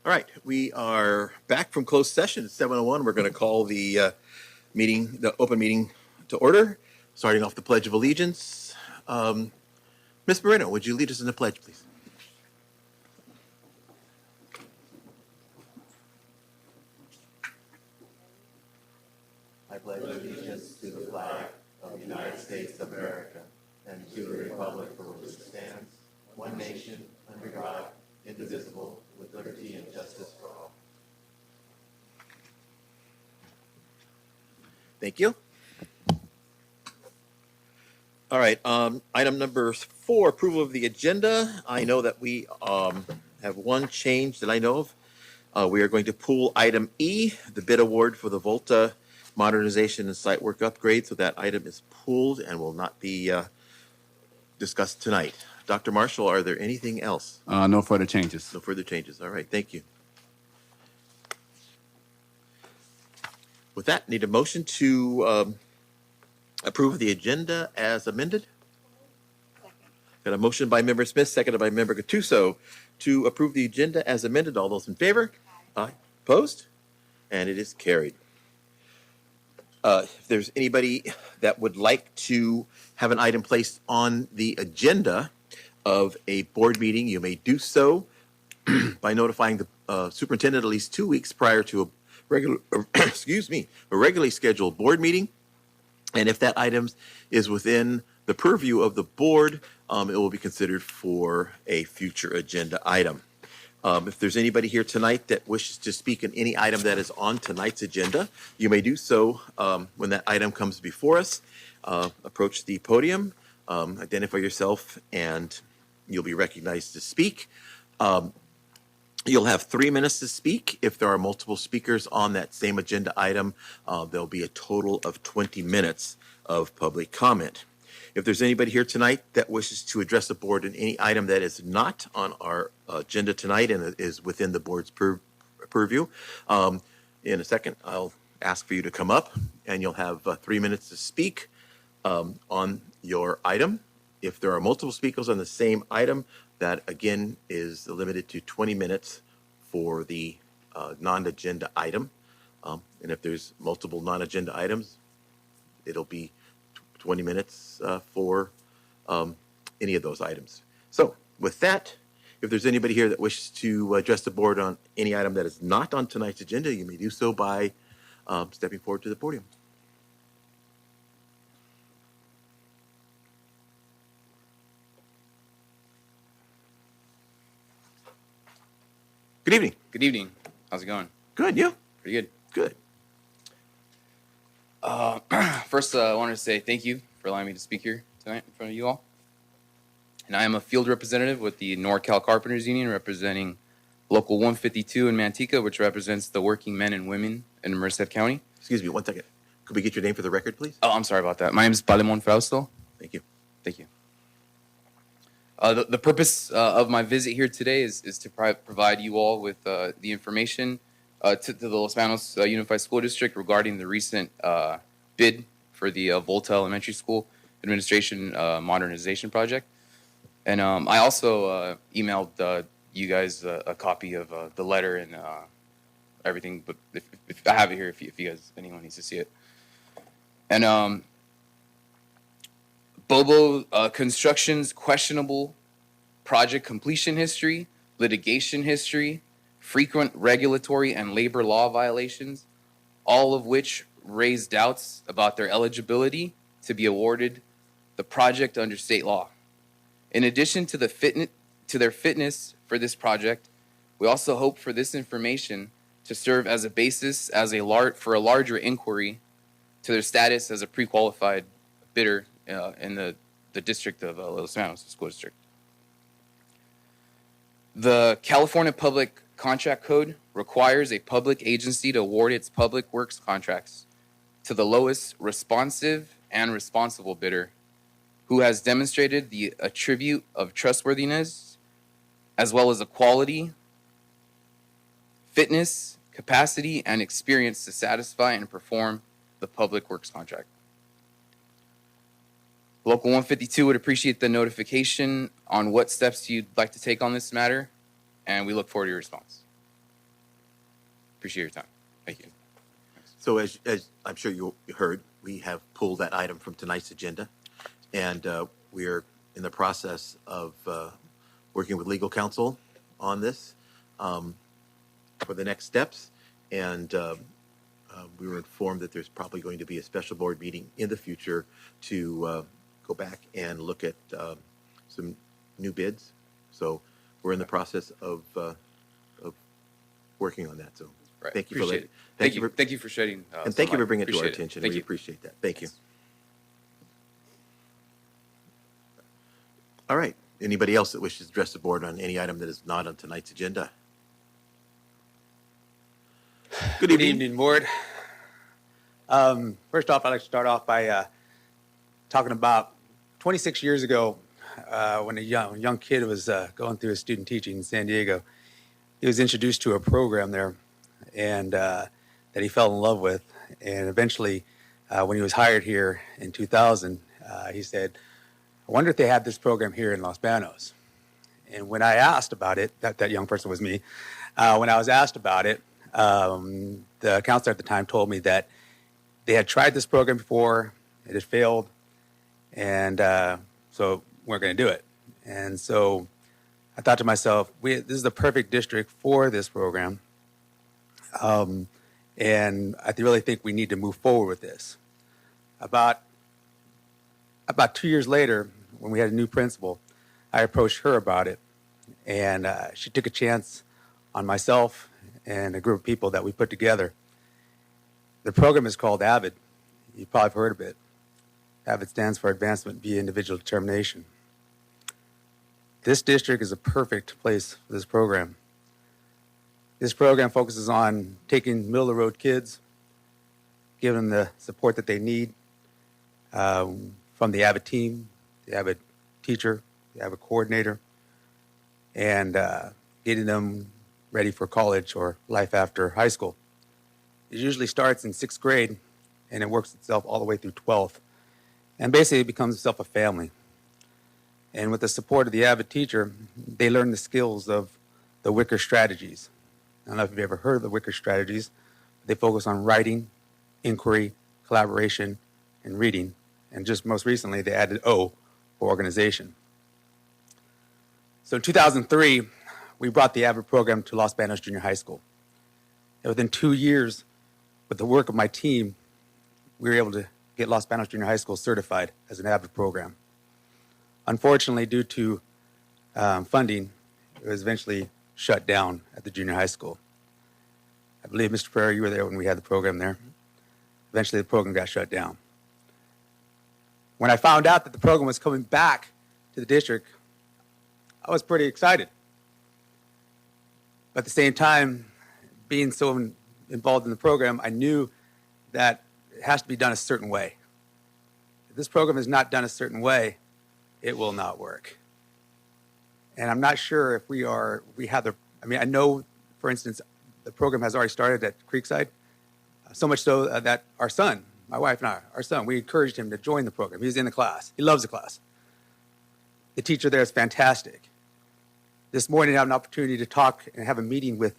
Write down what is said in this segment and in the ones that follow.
All right, we are back from closed session at 7:01. We're going to call the open meeting to order, starting off the Pledge of Allegiance. Ms. Moreno, would you lead us in the pledge, please? I pledge allegiance to the flag of the United States of America and to the republic for which it stands, one nation, under God, indivisible, with liberty and justice for all. Thank you. All right, item number 4, approval of the agenda. I know that we have one change that I know of. We are going to pull item E, the bid award for the Volta modernization and site work upgrade. So that item is pulled and will not be discussed tonight. Dr. Marshall, are there anything else? No further changes. No further changes. All right, thank you. With that, need a motion to approve the agenda as amended. Second. Got a motion by Member Smith, seconded by Member Gattuso to approve the agenda as amended. All those in favor? Aye. Opposed? And it is carried. If there's anybody that would like to have an item placed on the agenda of a board meeting, you may do so by notifying the superintendent at least 2 weeks prior to a regular, a regularly scheduled board meeting. And if that item is within the purview of the board, it will be considered for a future agenda item. If there's anybody here tonight that wishes to speak on any item that is on tonight's agenda, you may do so when that item comes before us. Approach the podium, identify yourself, and you'll be recognized to speak. You'll have 3 minutes to speak. If there are multiple speakers on that same agenda item, there'll be a total of 20 minutes of public comment. If there's anybody here tonight that wishes to address the board on any item that is not on our agenda tonight and is within the board's purview, in a second, I'll ask for you to come up and you'll have 3 minutes to speak on your item. If there are multiple speakers on the same item, that again is limited to 20 minutes for the non-agenda item. And if there's multiple non-agenda items, it'll be 20 minutes for any of those items. So with that, if there's anybody here that wishes to address the board on any item that is not on tonight's agenda, you may do so by stepping forward to the podium. Good evening. Good evening. How's it going? Good, you? Pretty good. Good. First, I wanted to say thank you for allowing me to speak here tonight in front of you all. And I am a field representative with the NorCal Carpenters Union, representing Local 152 in Manteca, which represents the working men and women in Merced County. Excuse me, 1 second. Could we get your name for the record, please? Oh, I'm sorry about that. My name is Palemon Fausto. Thank you. Thank you. The purpose of my visit here today is to provide you all with the information to the Los Banos Unified School District regarding the recent bid for the Volta Elementary School Administration Modernization Project. And I also emailed you guys a copy of the letter and everything, but if I have it here, if you guys, anyone needs to see it. And Bobo Construction's questionable project completion history, litigation history, frequent regulatory and labor law violations, all of which raise doubts about their eligibility to be awarded the project under state law. In addition to their fitness for this project, we also hope for this information to serve as a basis for a larger inquiry to their status as a pre-qualified bidder in the district of Los Banos, the school district. The California Public Contract Code requires a public agency to award its public works contracts to the lowest responsive and responsible bidder who has demonstrated the attribute of trustworthiness as well as the quality, fitness, capacity, and experience to satisfy and perform the public works contract. Local 152 would appreciate the notification on what steps you'd like to take on this matter, and we look forward to your response. Appreciate your time. Thank you. So as I'm sure you heard, we have pulled that item from tonight's agenda, and we are in the process of working with legal counsel on this for the next steps. And we were informed that there's probably going to be a special board meeting in the future to go back and look at some new bids. So we're in the process of working on that. So Right. thank you Appreciate for it. Thank you for shedding. and thank you for bringing it to our Appreciate it. attention. Thank We you. appreciate that. Thank you. All right. Anybody else that wishes to address the board on any item that is not on tonight's agenda? Good Good evening. evening, board. First off, I'd like to start off by talking about 26 years ago when a young kid was going through his student teaching in San Diego. He was introduced to a program there and that he fell in love with. And eventually, when he was hired here in 2000, he said, I wonder if they have this program here in Los Banos. And when I asked about it, that young person was me, when I was asked about it, the counselor at the time told me that they had tried this program before, it had failed, and so we're going to do it. And so I thought to myself, this is the perfect district for this program, and I really think we need to move forward with this. About 2 years later, when we had a new principal, I approached her about it, and she took a chance on myself and a group of people that we put together. The program is called AVID. You've probably heard of it. AVID stands for Advancement via Individual Determination. This district is a perfect place for this program. This program focuses on taking middle-of-the-road kids, giving them the support that they need from the AVID team, the AVID teacher, the AVID coordinator, and getting them ready for college or life after high school. It usually starts in 6th grade, and it works itself all the way through 12th. And basically, it becomes itself a family. And with the support of the AVID teacher, they learn the skills of the Wicker strategies. I don't know if you've ever heard of the Wicker strategies. They focus on writing, inquiry, collaboration, and reading. And just most recently, they added O for organization. So in 2003, we brought the AVID program to Los Banos Junior High School. And within 2 years, with the work of my team, we were able to get Los Banos Junior High School certified as an AVID program. Unfortunately, due to funding, it was eventually shut down at the junior high school. I believe, Mr. Ferrer, you were there when we had the program there. Eventually, the program got shut down. When I found out that the program was coming back to the district, I was pretty excited. But at the same time, being so involved in the program, I knew that it has to be done a certain way. If this program is not done a certain way, it will not work. And I'm not sure if I know, for instance, the program has already started at Creekside, so much so that our son, my wife and our son, we encouraged him to join the program. He's in the class. He loves the class. The teacher there is fantastic. This morning, I had an opportunity to talk and have a meeting with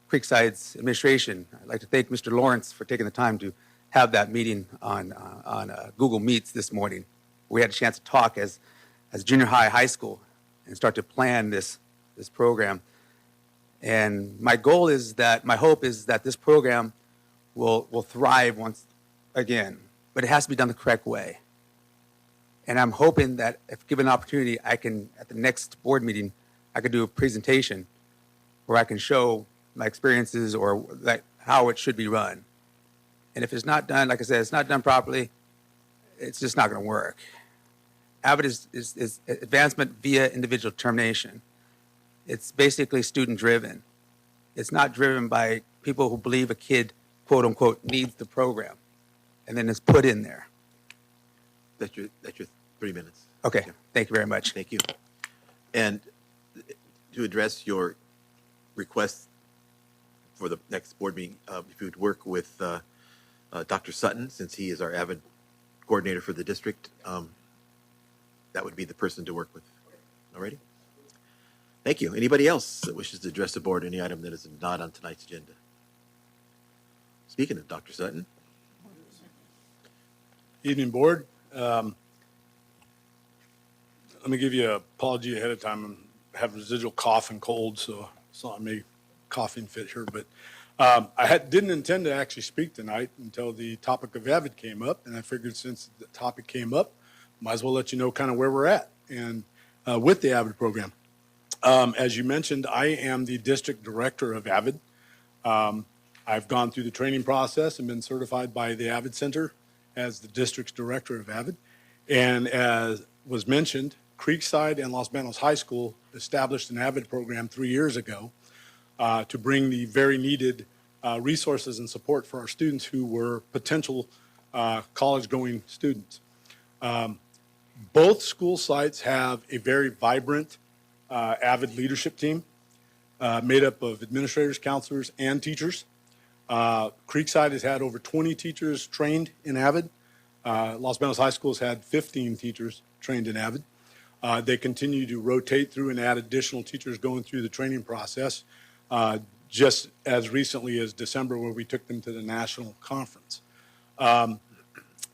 Creekside's administration. I'd like to thank Mr. Lawrence for taking the time to have that meeting on Google Meets this morning. We had a chance to talk as junior high school, and start to plan this program. And my hope is that this program will thrive once again, but it has to be done the correct way. And I'm hoping that if given an opportunity, I can, at the next board meeting, I could do a presentation where I can show my experiences or how it should be run. And if it's not done, like I said, it's not done properly, it's just not going to work. AVID is advancement via individual determination. It's basically student-driven. It's not driven by people who believe a kid, quote unquote, needs the program, and then it's put in there. That's your 3 minutes. Okay, thank you very much. Thank you. And to address your request for the next board meeting, if you would work with Dr. Sutton, since he is our AVID coordinator for the district, that would be the person to work with. Alrighty? Thank you. Anybody else that wishes to address the board, any item that is not on tonight's agenda? Speaking of Dr. Sutton, Evening, Board. Let me give you an apology ahead of time. I have residual cough and cold, so I may coughing fit here. But didn't intend to actually speak tonight until the topic of AVID came up, and I figured since the topic came up, might as well let you know kind of where we're at and with the AVID program. As you mentioned, I am the district director of AVID. I've gone through the training process and been certified by the AVID Center as the district's director of AVID. And as was mentioned, Creekside and Los Banos High School established an AVID program 3 years ago to bring the very needed resources and support for our students who were potential college-going students. Both school sites have a very vibrant AVID leadership team made up of administrators, counselors, and teachers. Creekside has had over 20 teachers trained in AVID. Los Banos High School has had 15 teachers trained in AVID. They continue to rotate through and add additional teachers going through the training process, just as recently as December, where we took them to the national conference.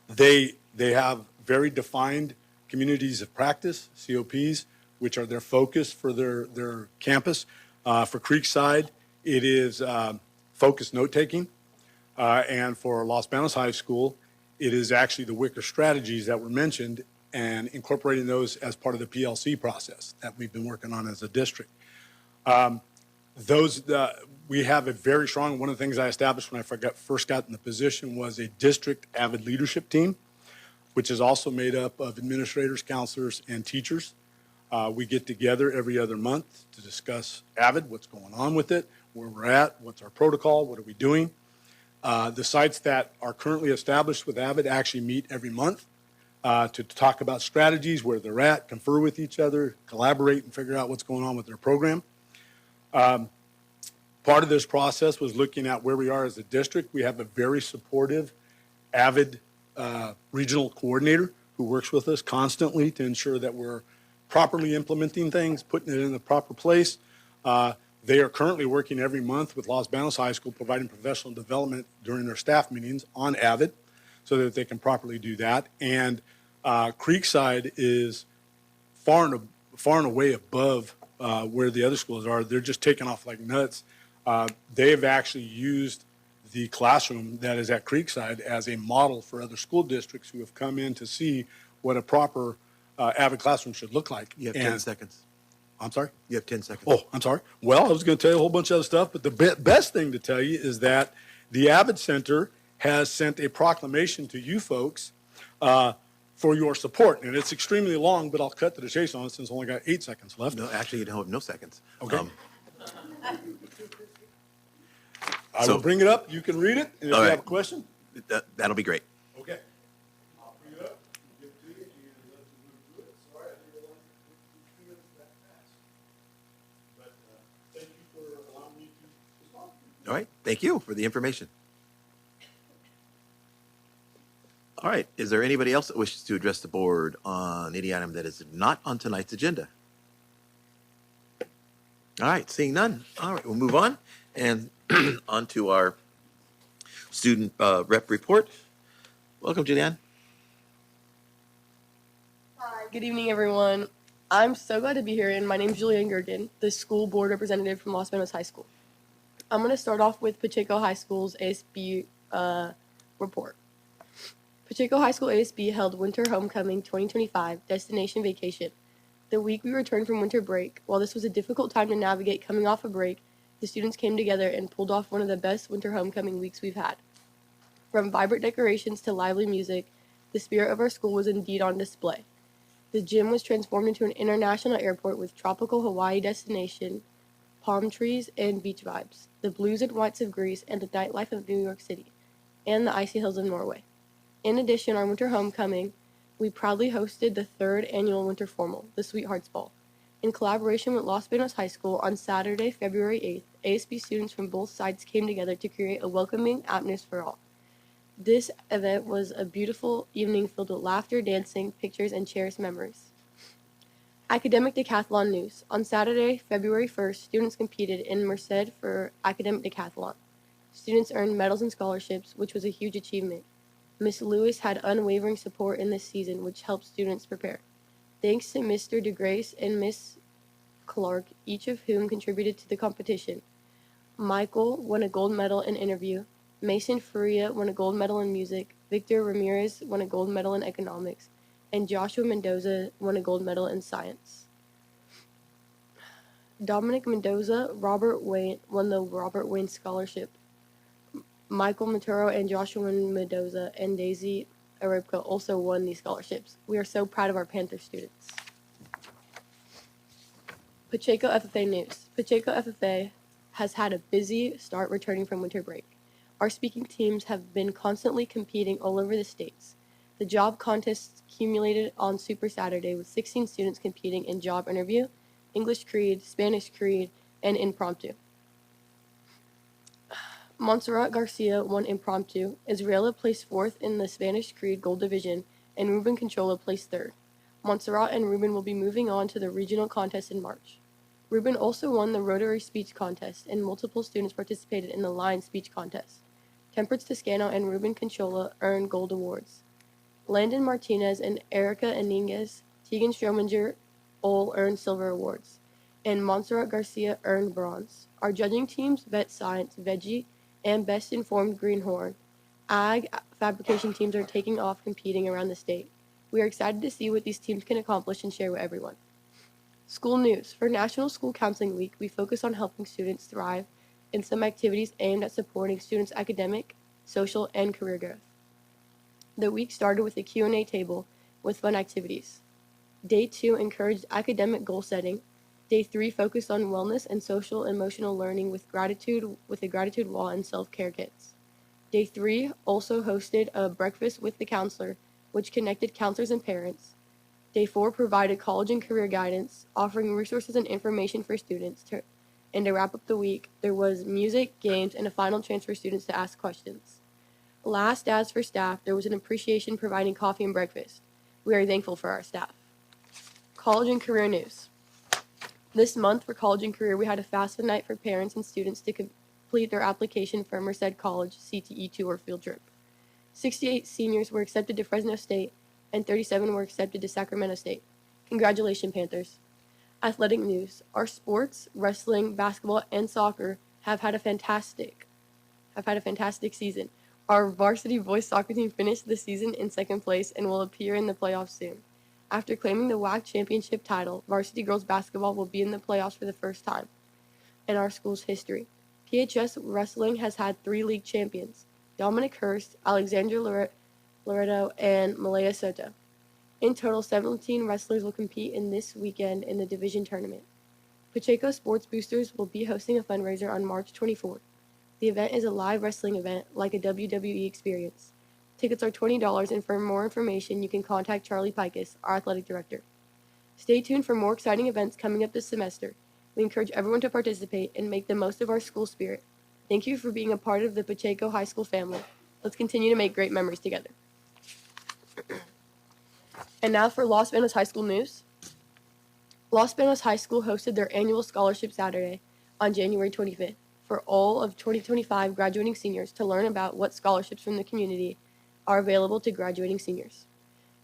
They have very defined communities of practice, COPs, which are their focus for their campus. For Creekside, it is focused note-taking. And for Los Banos High School, it is actually the Wicker strategies that were mentioned and incorporating those as part of the PLC process that we've been working on as a district. We have a very strong, one of the things I established when I first got in the position was a district AVID leadership team, which is also made up of administrators, counselors, and teachers. We get together every other month to discuss AVID, what's going on with it, where we're at, what's our protocol, what are we doing. The sites that are currently established with AVID actually meet every month to talk about strategies, where they're at, confer with each other, collaborate, and figure out what's going on with their program. Part of this process was looking at where we are as a district. We have a very supportive AVID regional coordinator who works with us constantly to ensure that we're properly implementing things, putting it in the proper place. They are currently working every month with Los Banos High School, providing professional development during their staff meetings on AVID so that they can properly do that. And Creekside is far and away above where the other schools are. They're just taking off like nuts. They have actually used the classroom that is at Creekside as a model for other school districts who have come in to see what a proper AVID classroom should look like. you have 10 seconds. I'm sorry? You have 10 seconds. Oh, I'm sorry. Well, I was going to tell you a whole bunch of other stuff, but the best thing to tell you is that the AVID Center has sent a proclamation to you folks for your support. And it's extremely long, but I'll cut to the chase on it since I only got 8 seconds left. No, actually, you don't have no seconds. Okay. I will bring it up. You can read it. And if you have a question. That'll be great. Okay. I'll bring it up, give it to you, and let you move through it. Sorry, I didn't realize it took 2 minutes that fast. But thank you for allowing me to respond. All right. Thank you for the information. All right. Is there anybody else that wishes to address the board on any item that is not on tonight's agenda? All right. Seeing none. All right. We'll move on and on to our student rep report. Welcome, Julianne. Hi, good evening, everyone. I'm so glad to be here, and my name is Julianne Gergen, the school board representative from Los Banos High School. I'm going to start off with Pacheco High School's ASB report. Pacheco High School ASB held Winter Homecoming 2025 Destination Vacation. The week we returned from winter break, while this was a difficult time to navigate coming off a break, the students came together and pulled off one of the best winter homecoming weeks we've had. From vibrant decorations to lively music, the spirit of our school was indeed on display. The gym was transformed into an international airport with tropical Hawaii destination, palm trees, and beach vibes, the blues and whites of Greece and the nightlife of New York City, and the icy hills of Norway. In addition, our winter homecoming, we proudly hosted the 3rd annual winter formal, the Sweethearts Ball. In collaboration with Los Banos High School, on Saturday, February 8th, ASB students from both sides came together to create a welcoming atmosphere for all. This event was a beautiful evening filled with laughter, dancing, pictures, and cherished memories. Academic Decathlon news. On Saturday, February 1st, students competed in Merced for Academic Decathlon. Students earned medals and scholarships, which was a huge achievement. Miss Lewis had unwavering support in this season, which helped students prepare. Thanks to Mr. DeGrace and Miss Clark, each of whom contributed to the competition. Michael won a gold medal in interview. Mason Faria won a gold medal in music. Victor Ramirez won a gold medal in economics. And Joshua Mendoza won a gold medal in science. Dominic Mendoza, Robert Wayne won the Robert Wayne Scholarship. Michael Maturo and Joshua Mendoza and Daisy Aripka also won these scholarships. We are so proud of our Panther students. Pacheco FFA news. Pacheco FFA has had a busy start returning from winter break. Our speaking teams have been constantly competing all over the states. The job contests accumulated on Super Saturday with 16 students competing in job interview, English creed, Spanish creed, and impromptu. Montserrat Garcia won impromptu, Israela placed 4th in the Spanish creed gold division, and Ruben Conchola placed 3rd. Montserrat and Ruben will be moving on to the regional contest in March. Ruben also won the Rotary Speech Contest, and multiple students participated in the Lion Speech Contest. Temperance Toscano and Ruben Conchola earned gold awards. Landon Martinez and Erica Iniguez, Tegan Strominger all earned silver awards, and Montserrat Garcia earned bronze. Our judging teams, Vet Science, Veggie, and Best Informed Greenhorn, Ag fabrication teams are taking off competing around the state. We are excited to see what these teams can accomplish and share with everyone. School news. For National School Counseling Week, we focus on helping students thrive in some activities aimed at supporting students' academic, social, and career growth. The week started with a Q&A table with fun activities. Day 2 encouraged academic goal setting. Day 3 focused on wellness and social emotional learning with a gratitude wall and self-care kits. Day 3 also hosted a breakfast with the counselor, which connected counselors and parents. Day 4 provided college and career guidance, offering resources and information for students. And to wrap up the week, there was music, games, and a final chance for students to ask questions. Last, as for staff, there was an appreciation providing coffee and breakfast. We are thankful for our staff. College and career news. This month for college and career, we had a FAFSA night for parents and students to complete their application for Merced College CTE tour field trip. 68 seniors were accepted to Fresno State, and 37 were accepted to Sacramento State. Congratulations, Panthers. Athletic news. Our sports, wrestling, basketball, and soccer have had a fantastic season. Our varsity boys soccer team finished the season in 2nd place and will appear in the playoffs soon. After claiming the WAC championship title, varsity girls basketball will be in the playoffs for the first time in our school's history. PHS wrestling has had 3 league champions: Dominic Hurst, Alexandra Loreto, and Malaya Soto. In total, 17 wrestlers will compete in this weekend in the division tournament. Pacheco Sports Boosters will be hosting a fundraiser on March 24th. The event is a live wrestling event like a WWE experience. Tickets are $20, and for more information, you can contact Charlie Pikus, our athletic director. Stay tuned for more exciting events coming up this semester. We encourage everyone to participate and make the most of our school spirit. Thank you for being a part of the Pacheco High School family. Let's continue to make great memories together. And now for Los Banos High School news. Los Banos High School hosted their annual Scholarship Saturday on January 25th for all of 2025 graduating seniors to learn about what scholarships from the community are available to graduating seniors.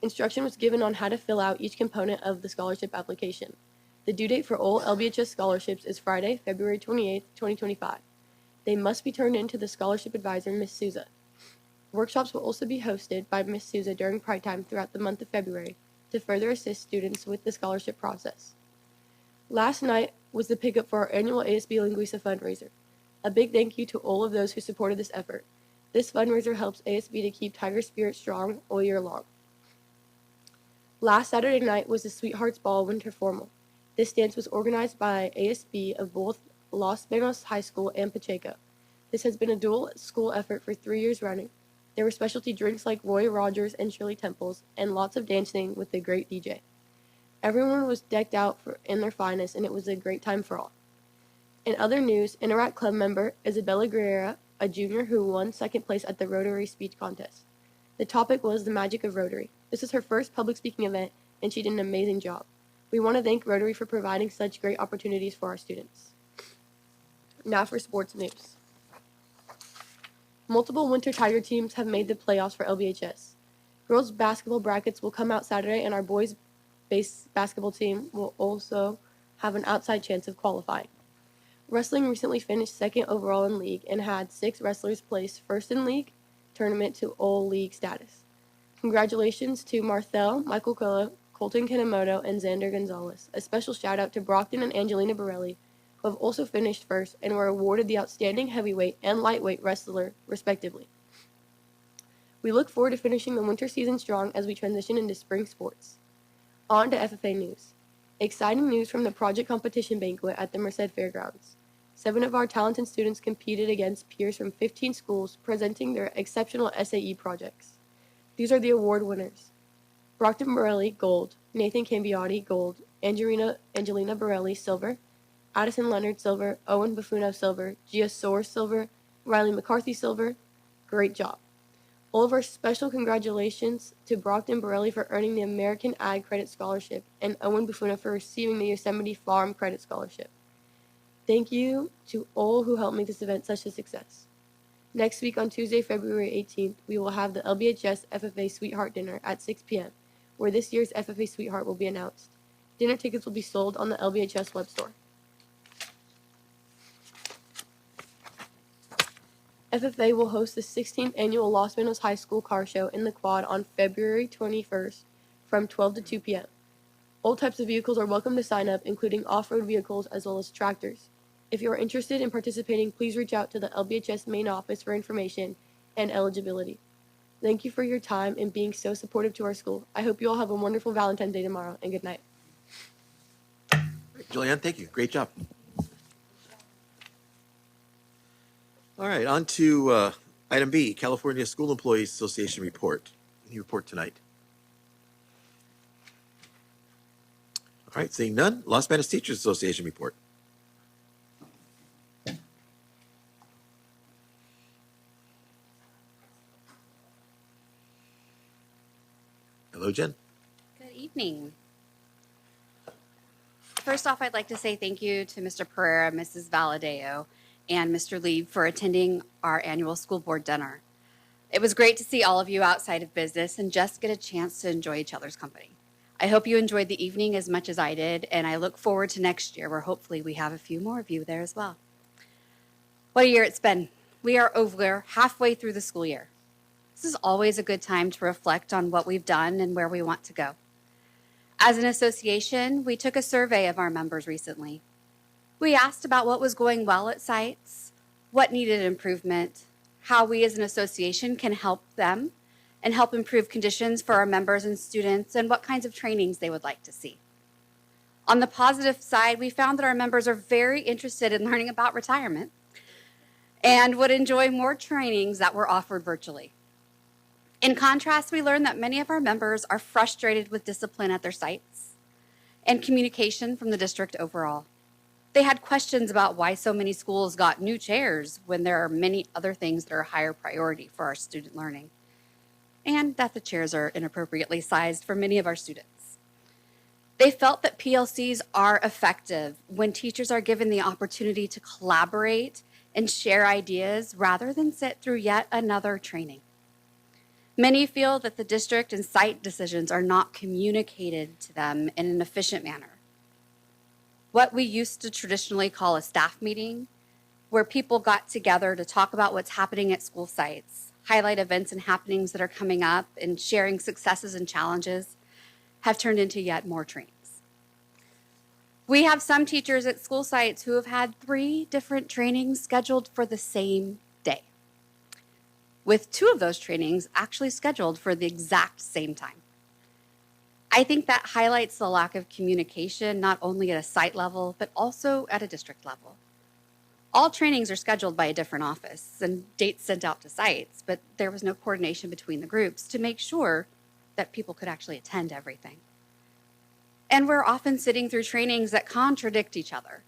Instruction was given on how to fill out each component of the scholarship application. The due date for all LBHS scholarships is Friday, February 28th, 2025. They must be turned in to the scholarship advisor, Ms. Souza. Workshops will also be hosted by Ms. Souza during Pride Time throughout the month of February to further assist students with the scholarship process. Last night was the pickup for our annual ASB Linguista fundraiser. A big thank you to all of those who supported this effort. This fundraiser helps ASB to keep Tiger Spirit strong all year long. Last Saturday night was the Sweethearts Ball Winter Formal. This dance was organized by ASB of both Los Banos High School and Pacheco. This has been a dual school effort for 3 years running. There were specialty drinks like Roy Rogers and Shirley Temples, and lots of dancing with a great DJ. Everyone was decked out in their finest, and it was a great time for all. In other news, Interact Club member Isabella Guerrera, a junior who won 2nd place at the Rotary Speech Contest. The topic was the magic of Rotary. This is her first public speaking event, and she did an amazing job. We want to thank Rotary for providing such great opportunities for our students. Now for sports news. Multiple Winter Tiger teams have made the playoffs for LBHS. Girls basketball brackets will come out Saturday, and our boys basketball team will also have an outside chance of qualifying. Wrestling recently finished second overall in league and had 6 wrestlers place first in league tournament to all league status. Congratulations to Marthel, Michael Cola, Colton Kanemoto, and Xander Gonzalez. A special shout out to Brockton and Angelina Borelli, who have also finished first and were awarded the Outstanding Heavyweight and Lightweight Wrestler, respectively. We look forward to finishing the winter season strong as we transition into spring sports. On to FFA news. Exciting news from the project competition banquet at the Merced Fairgrounds. 7 of our talented students competed against peers from 15 schools presenting their exceptional SAE projects. These are the award winners. Brockton Borelli, gold. Nathan Cambiotti, gold. Angelina Borelli, silver. Addison Leonard, silver. Owen Buffino, silver. Gia Soares, silver. Riley McCarthy, silver. Great job. All of our special congratulations to Brockton Borelli for earning the American Ag Credit Scholarship and Owen Buffino for receiving the Yosemite Farm Credit Scholarship. Thank you to all who helped make this event such a success. Next week on Tuesday, February 18th, we will have the LBHS FFA Sweetheart Dinner at 6 p.m., where this year's FFA Sweetheart will be announced. Dinner tickets will be sold on the LBHS web store. FFA will host the 16th annual Los Menos High School Car Show in the Quad on February 21st from 12 to 2 p.m. All types of vehicles are welcome to sign up, including off-road vehicles as well as tractors. If you are interested in participating, please reach out to the LBHS main office for information and eligibility. Thank you for your time and being so supportive to our school. I hope you all have a wonderful Valentine's Day tomorrow, and good night. Julianne, thank you. Great job. All right, on to item B, California School Employees Association report. Any report tonight? All right, seeing none, Los Menos Teachers Association report. Hello, Jen. Good evening. First off, I'd like to say thank you to Mr. Pereira, Mrs. Valadeo, and Mr. Lieb for attending our annual school board dinner. It was great to see all of you outside of business and just get a chance to enjoy each other's company. I hope you enjoyed the evening as much as I did, and I look forward to next year where hopefully we have a few more of you there as well. What a year it's been. We are over halfway through the school year. This is always a good time to reflect on what we've done and where we want to go. As an association, we took a survey of our members recently. We asked about what was going well at sites, what needed improvement, how we as an association can help them and help improve conditions for our members and students, and what kinds of trainings they would like to see. On the positive side, we found that our members are very interested in learning about retirement and would enjoy more trainings that were offered virtually. In contrast, we learned that many of our members are frustrated with discipline at their sites and communication from the district overall. They had questions about why so many schools got new chairs when there are many other things that are a higher priority for our student learning, and that the chairs are inappropriately sized for many of our students. They felt that PLCs are effective when teachers are given the opportunity to collaborate and share ideas rather than sit through yet another training. Many feel that the district and site decisions are not communicated to them in an efficient manner. What we used to traditionally call a staff meeting, where people got together to talk about what's happening at school sites, highlight events and happenings that are coming up, and sharing successes and challenges, have turned into yet more trainings. We have some teachers at school sites who have had 3 different trainings scheduled for the same day, with 2 of those trainings actually scheduled for the exact same time. I think that highlights the lack of communication, not only at a site level, but also at a district level. All trainings are scheduled by a different office and dates sent out to sites, but there was no coordination between the groups to make sure that people could actually attend everything. And we're often sitting through trainings that contradict each other.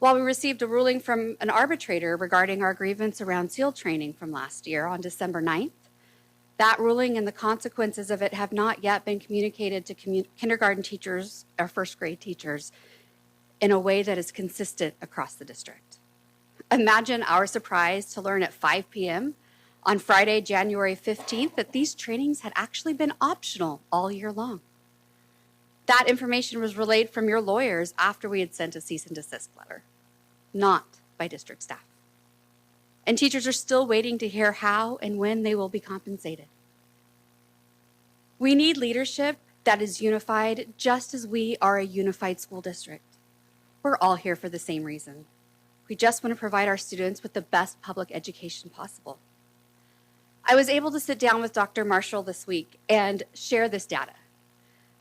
While we received a ruling from an arbitrator regarding our grievance around SEAL training from last year on December 9th, that ruling and the consequences of it have not yet been communicated to kindergarten teachers or first grade teachers in a way that is consistent across the district. Imagine our surprise to learn at 5 p.m. on Friday, January 15th, that these trainings had actually been optional all year long. That information was relayed from your lawyers after we had sent a cease and desist letter, not by district staff. And teachers are still waiting to hear how and when they will be compensated. We need leadership that is unified, just as we are a unified school district. We're all here for the same reason. We just want to provide our students with the best public education possible. I was able to sit down with Dr. Marshall this week and share this data.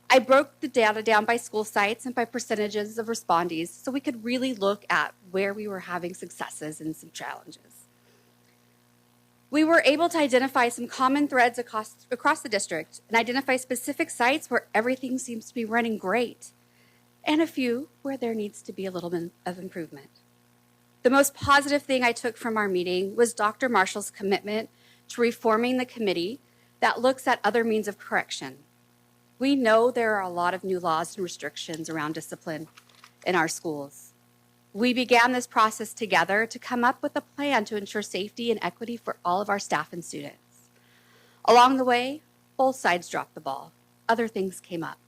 I broke the data down by school sites and by percentages of respondees so we could really look at where we were having successes and some challenges. We were able to identify some common threads across the district and identify specific sites where everything seems to be running great, and a few where there needs to be a little bit of improvement. The most positive thing I took from our meeting was Dr. Marshall's commitment to reforming the committee that looks at other means of correction. We know there are a lot of new laws and restrictions around discipline in our schools. We began this process together to come up with a plan to ensure safety and equity for all of our staff and students. Along the way, both sides dropped the ball. Other things came up.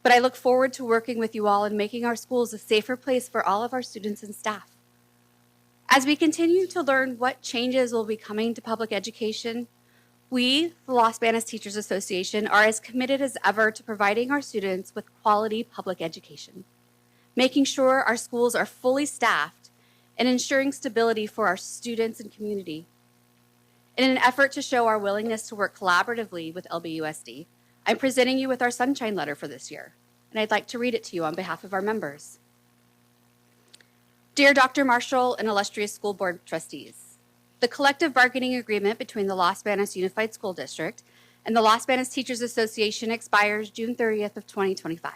But I look forward to working with you all and making our schools a safer place for all of our students and staff. As we continue to learn what changes will be coming to public education, we, the Los Banos Teachers Association, are as committed as ever to providing our students with quality public education, making sure our schools are fully staffed, and ensuring stability for our students and community. In an effort to show our willingness to work collaboratively with LBUSD, I'm presenting you with our Sunshine Letter for this year, and I'd like to read it to you on behalf of our members. Dear Dr. Marshall and illustrious school board trustees, the collective bargaining agreement between the Los Banos Unified School District and the Los Banos Teachers Association expires June 30th of 2025.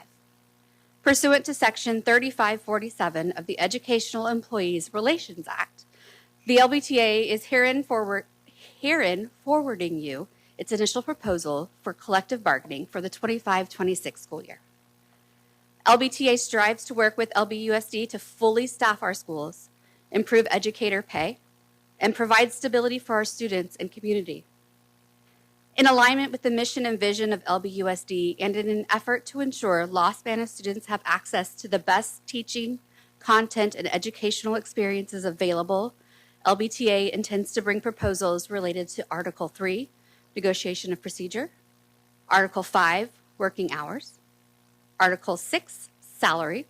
Pursuant to Section 3547 of the Educational Employees Relations Act, the LBTA is herein forwarding you its initial proposal for collective bargaining for the 25-26 school year. LBTA strives to work with LBUSD to fully staff our schools, improve educator pay, and provide stability for our students and community. In alignment with the mission and vision of LBUSD and in an effort to ensure Los Banos students have access to the best teaching, content, and educational experiences available, LBTA intends to bring proposals related to Article 3, Negotiation of Procedure, Article 5, Working Hours, Article 6, Salary,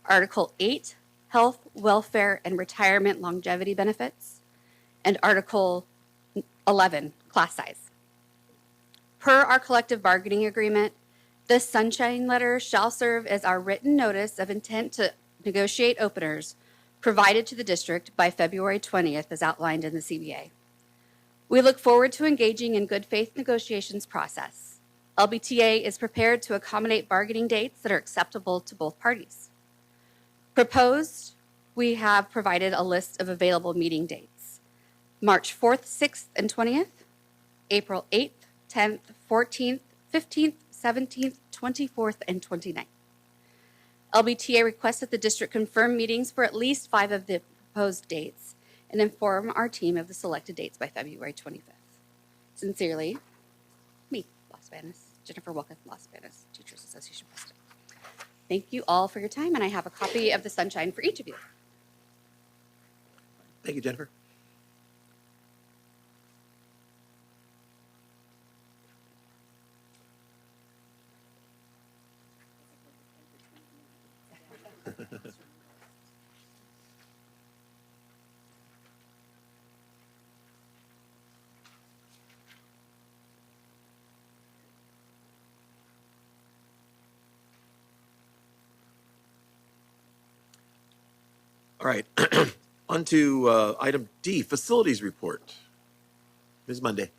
Article 8, Health, Welfare, and Retirement Longevity Benefits, and Article 11, Class Size. Per our collective bargaining agreement, this Sunshine Letter shall serve as our written notice of intent to negotiate openers provided to the district by February 20th as outlined in the CBA. We look forward to engaging in good faith negotiations process. LBTA is prepared to accommodate bargaining dates that are acceptable to both parties. Proposed, we have provided a list of available meeting dates: March 4th, 6th, and 20th, April 8th, 10th, 14th, 15th, 17th, 24th, and 29th. LBTA requests that the district confirm meetings for at least 5 of the proposed dates and inform our team of the selected dates by February 25th. Sincerely, me, Los Banos, Jennifer Wilkins, Los Banos Teachers Association President. Thank you all for your time, and I have a copy of the Sunshine for each of you. Thank you, Jennifer. All right, on to item D, facilities report. Ms. Monday.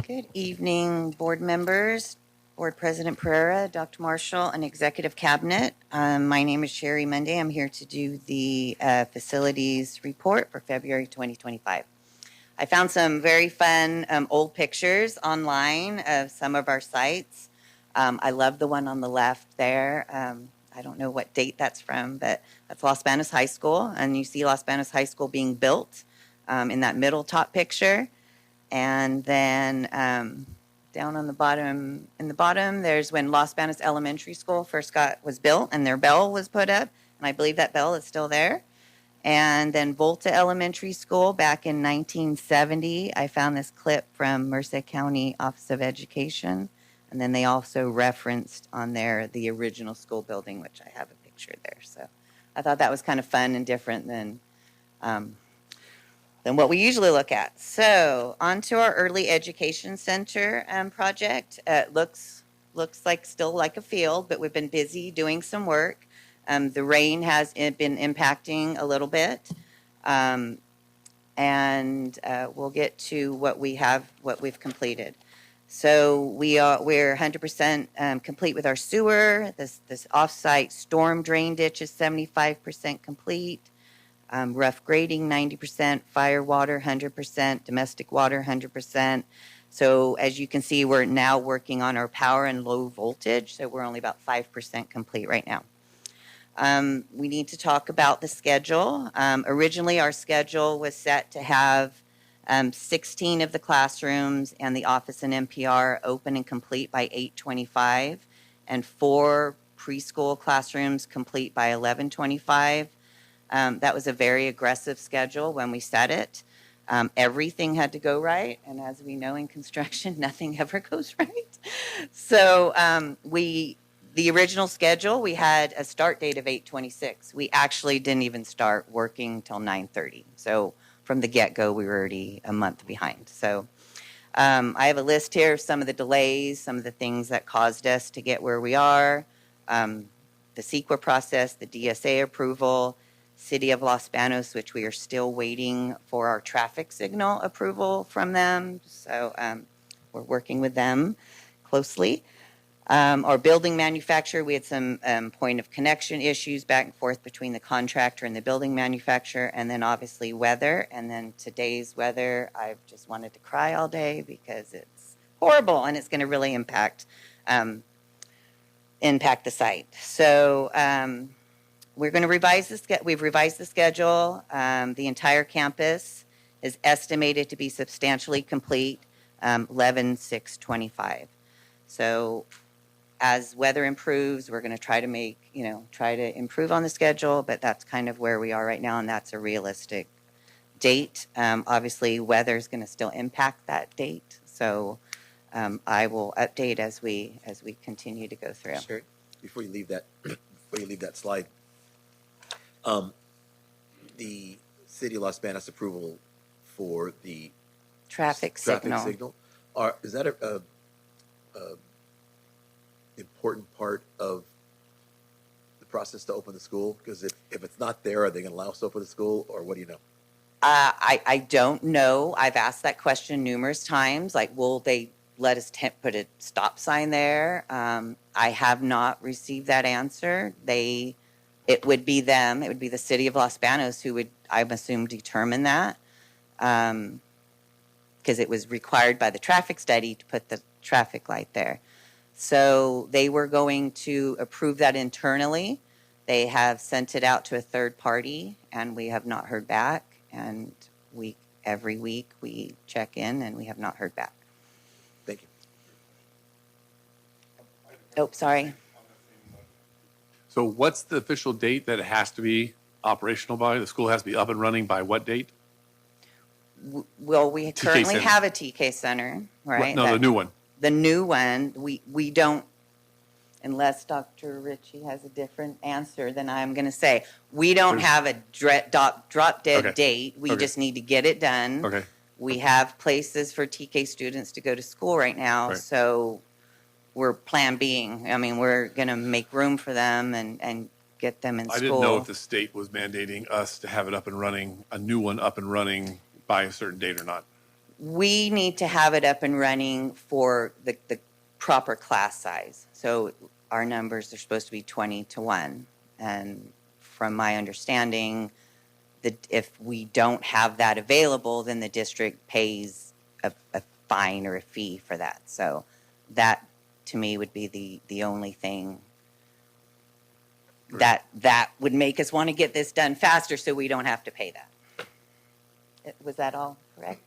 Good evening, board members, Board President Pereira, Dr. Marshall, and Executive Cabinet. My name is Sherry Monday. I'm here to do the facilities report for February 2025. I found some very fun old pictures online of some of our sites. I love the one on the left there. I don't know what date that's from, but that's Los Banos High School. And you see Los Banos High School being built in that middle top picture. And then down on the bottom, in the bottom, there's when Los Banos Elementary School first was built and their bell was put up. And I believe that bell is still there. And then Volta Elementary School back in 1970. I found this clip from Merced County Office of Education. And then they also referenced on there the original school building, which I have a picture there. So I thought that was kind of fun and different than what we usually look at. So on to our Early Education Center project. It looks like still like a field, but we've been busy doing some work. The rain has been impacting a little bit. And we'll get to what we've completed. So we're 100% complete with our sewer. This off-site storm drain ditch is 75% complete. Rough grading 90%, fire water 100%, domestic water 100%. So as you can see, we're now working on our power and low voltage. So we're only about 5% complete right now. We need to talk about the schedule. Originally, our schedule was set to have 16 of the classrooms and the office and NPR open and complete by 8:25, and 4 preschool classrooms complete by 11:25. That was a very aggressive schedule when we set it. Everything had to go right, and as we know in construction, nothing ever goes right. So the original schedule, we had a start date of 8:26. We actually didn't even start working till 9:30. So from the get-go, we were already a month behind. So I have a list here of some of the delays, some of the things that caused us to get where we are, the CEQA process, the DSA approval, City of Los Banos, which we are still waiting for our traffic signal approval from them. So we're working with them closely. Our building manufacturer, we had some point of connection issues back and forth between the contractor and the building manufacturer, and then obviously weather. And then today's weather, I've just wanted to cry all day because it's horrible and it's going to really impact the site. So we're going to revise we've revised the schedule. The entire campus is estimated to be substantially complete 11/6/25. So as weather improves, we're going to try to improve on the schedule, but that's kind of where we are right now, and that's a realistic date. Obviously, weather is going to still impact that date, so I will update as we continue to go through. Sure. Before you leave that slide, the City of Los Banos approval for the Traffic signal. Is that a important part of the process to open the school? Because if it's not there, are they going to allow us to open the school, or what do you know? I don't know. I've asked that question numerous times. Like, will they let us put a stop sign there? I have not received that answer. It would be them. It would be the City of Los Banos who would, I'm assuming, determine that, because it was required by the traffic study to put the traffic light there. So they were going to approve that internally. They have sent it out to a third party, and we have not heard back. And every week we check in, and we have not heard back. Thank you. Oh, sorry. So what's the official date that it has to be operational by? The school has to be up and running by what date? Well, we TK currently Center. have a TK Center, right? No, the new one. The new one, we don't, unless Dr. Ritchie has a different answer than I'm going to say, we don't have a drop dead Okay. date. We Okay. just need to get it done. Okay. We have places for TK students to go to school right now, Right. so we're plan Bing. I mean, we're going to make room for them and get them in I school. didn't know if the state was mandating us to have it up and running, a new one up and running by a certain date or not. We need to have it up and running for the proper class size. So our numbers are supposed to be 20 to 1. And from my understanding, if we don't have that available, then the district pays a fine or a fee for that. So that, to me, would be the only thing that would make us want to get this done faster so we don't have to pay that. Was that all correct?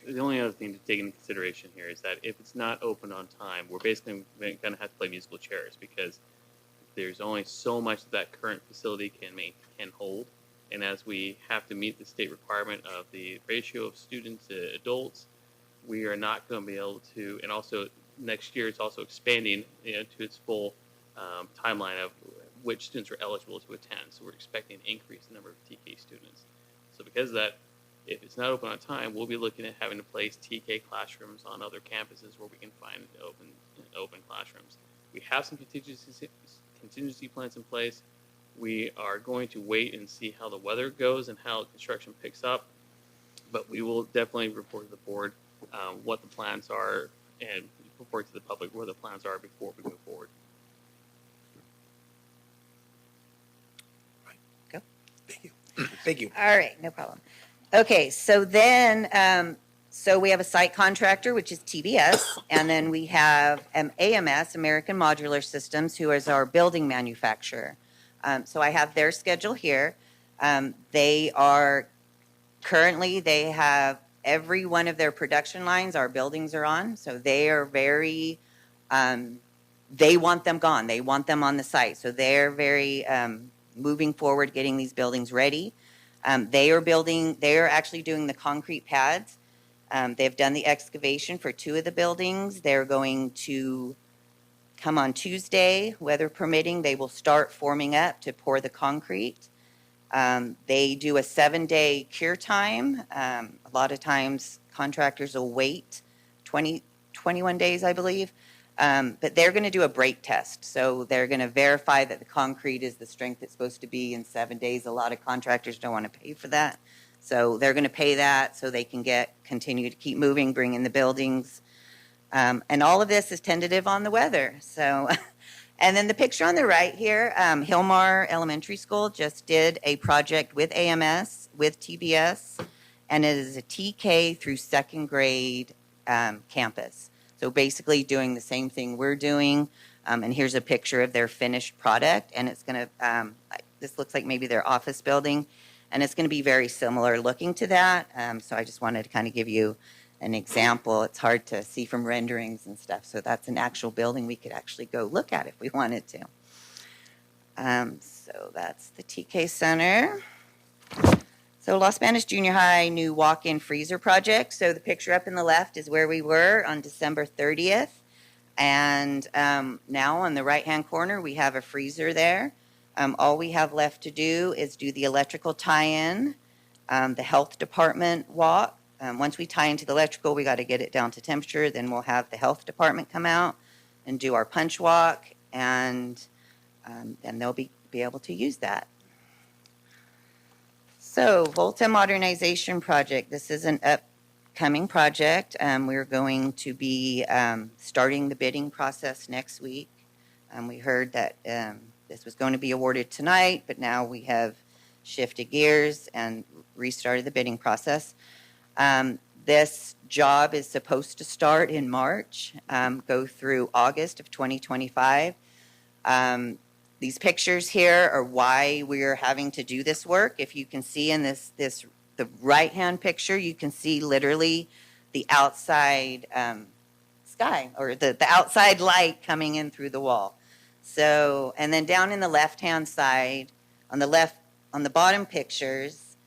The only other thing to take into consideration here is that if it's not open on time, we're basically going to have to play musical chairs, because there's only so much that current facility can hold. And as we have to meet the state requirement of the ratio of students to adults, we are not going to be able to. And also next year, it's also expanding, to its full timeline of which students are eligible to attend. So we're expecting an increase in the number of TK students. So because of that, if it's not open on time, we'll be looking at having to place TK classrooms on other campuses where we can find open classrooms. We have some contingency plans in place. We are going to wait and see how the weather goes and how construction picks up, but we will definitely report to the board what the plans are and report to the public where the plans are before we move forward. Go. Thank you. Thank you. All right, no problem. Okay, so then, so we have a site contractor, which is TBS, and then we have AMS, American Modular Systems, who is our building manufacturer. So I have their schedule here. They have every one of their production lines our buildings are on, so they are very, they want them gone. They want them on the site, so they're very moving forward, getting these buildings ready. They are actually doing the concrete pads. They've done the excavation for 2 of the buildings. They're going to come on Tuesday, weather permitting. They will start forming up to pour the concrete. They do a 7-day cure time. A lot of times contractors will wait 21 days, I believe. But they're going to do a break test. So they're going to verify that the concrete is the strength it's supposed to be in 7 days. A lot of contractors don't want to pay for that. So they're going to pay that so they can continue to keep moving, bring in the buildings. And all of this is tentative on the weather. So, and then the picture on the right here, Hillmar Elementary School just did a project with AMS, with TBS, and it is a TK through 2nd grade campus. So basically doing the same thing we're doing. And here's a picture of their finished product. And it's going to, this looks like maybe their office building. And it's going to be very similar looking to that. So I just wanted to kind of give you an example. It's hard to see from renderings and stuff. So that's an actual building we could actually go look at if we wanted to. So that's the TK Center. So Los Banos Junior High new walk-in freezer project. So the picture up in the left is where we were on December 30th. And now on the right-hand corner, we have a freezer there. All we have left to do is do the electrical tie-in, the health department walk. Once we tie into the electrical, we got to get it down to temperature. Then we'll have the health department come out and do our punch walk, and then they'll be able to use that. So Volta Modernization Project. This is an upcoming project. We're going to be starting the bidding process next week. We heard that this was going to be awarded tonight, but now we have shifted gears and restarted the bidding process. This job is supposed to start in March, go through August of 2025. These pictures here are why we're having to do this work. If you can see in the right-hand picture, you can see literally the outside sky, or the outside light coming in through the wall. So, and then down in the left-hand side, on the bottom pictures,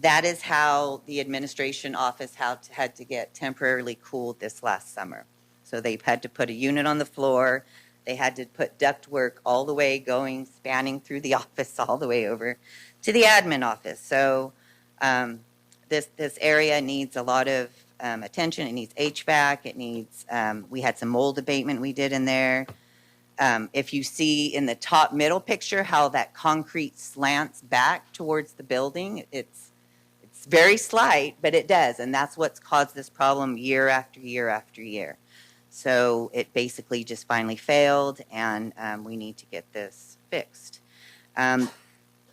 that is how the administration office had to get temporarily cooled this last summer. So they've had to put a unit on the floor. They had to put ductwork all the way spanning through the office all the way over to the admin office. So this area needs a lot of attention. It needs HVAC. It needs, we had some mold abatement we did in there. If you see in the top middle picture how that concrete slants back towards the building, it's very slight, but it does. And that's what's caused this problem year after year after year. So it basically just finally failed, and we need to get this fixed.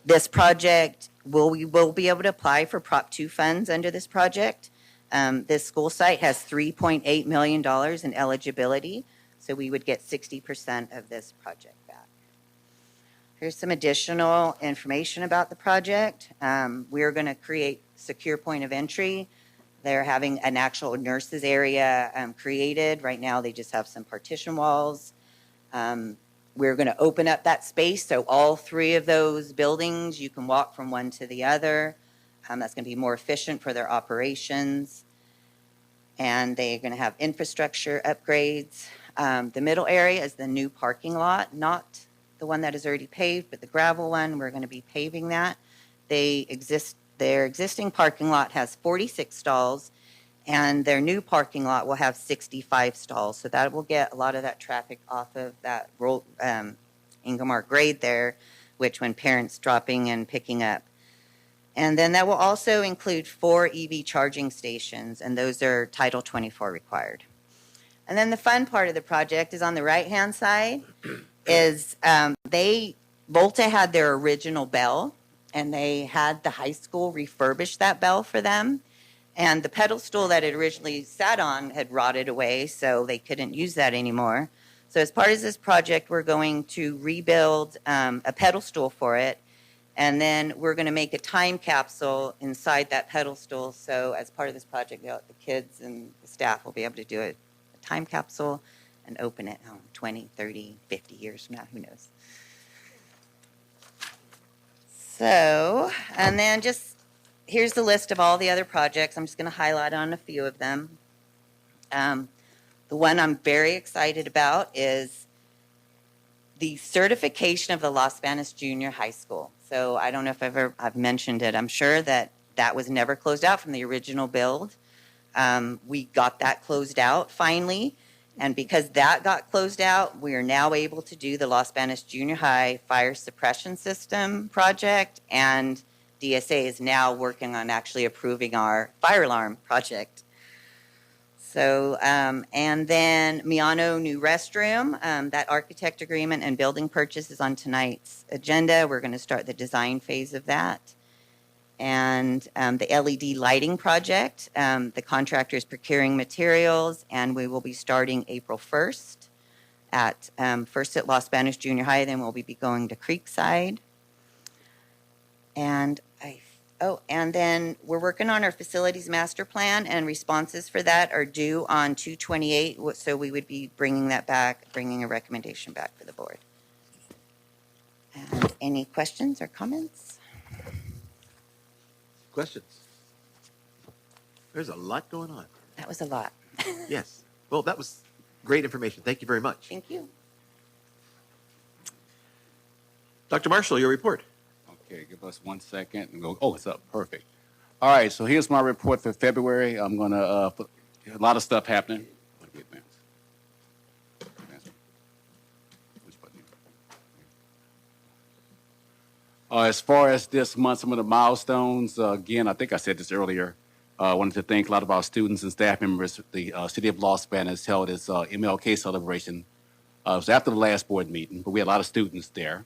This project, we will be able to apply for Prop 2 funds under this project. This school site has $3.8 million in eligibility, so we would get 60% of this project back. Here's some additional information about the project. We're going to create secure point of entry. They're having an actual nurses area created. Right now, they just have some partition walls. We're going to open up that space, so all three of those buildings, you can walk from one to the other. That's going to be more efficient for their operations. And they're going to have infrastructure upgrades. The middle area is the new parking lot, not the one that is already paved, but the gravel one. We're going to be paving that. Their existing parking lot has 46 stalls, and their new parking lot will have 65 stalls. So that will get a lot of that traffic off of that Ingomar grade there, which when parents dropping and picking up. And then that will also include 4 EV charging stations, and those are Title 24 required. And then the fun part of the project is on the right-hand side is Volta had their original bell, and they had the high school refurbish that bell for them. And the pedal stool that it originally sat on had rotted away, so they couldn't use that anymore. So as part of this project, we're going to rebuild a pedal stool for it, and then we're going to make a time capsule inside that pedal stool. So as part of this project, the kids and the staff will be able to do a time capsule and open it 20, 30, 50 years from now, who knows. So, and then just here's the list of all the other projects. I'm just going to highlight on a few of them. The one I'm very excited about is the certification of the Los Banos Junior High School. So I don't know if I've mentioned it. I'm sure that was never closed out from the original build. We got that closed out finally. And because that got closed out, we are now able to do the Los Banos Junior High Fire Suppression System project, and DSA is now working on actually approving our fire alarm project. So, and then Miano new restroom, that architect agreement and building purchase is on tonight's agenda. We're going to start the design phase of that. And the LED lighting project, the contractor is procuring materials, and we will be starting April 1st first at Los Banos Junior High, then we'll be going to Creekside. And and then we're working on our facilities master plan, and responses for that are due on 2/28. So we would be bringing a recommendation back for the board. And any questions or comments? Questions? There's a lot going on. That was a lot. Yes. Well, that was great information. Thank you very much. Thank you. Dr. Marshall, your report. Okay, give us 1 second and go. Oh, it's up. Perfect. All right, so here's my report for February. I'm going to put a lot of stuff happening. As far as this month, some of the milestones, again, I think I said this earlier. I wanted to thank a lot of our students and staff members. The City of Los Banos held its MLK celebration. It was after the last board meeting, but we had a lot of students there.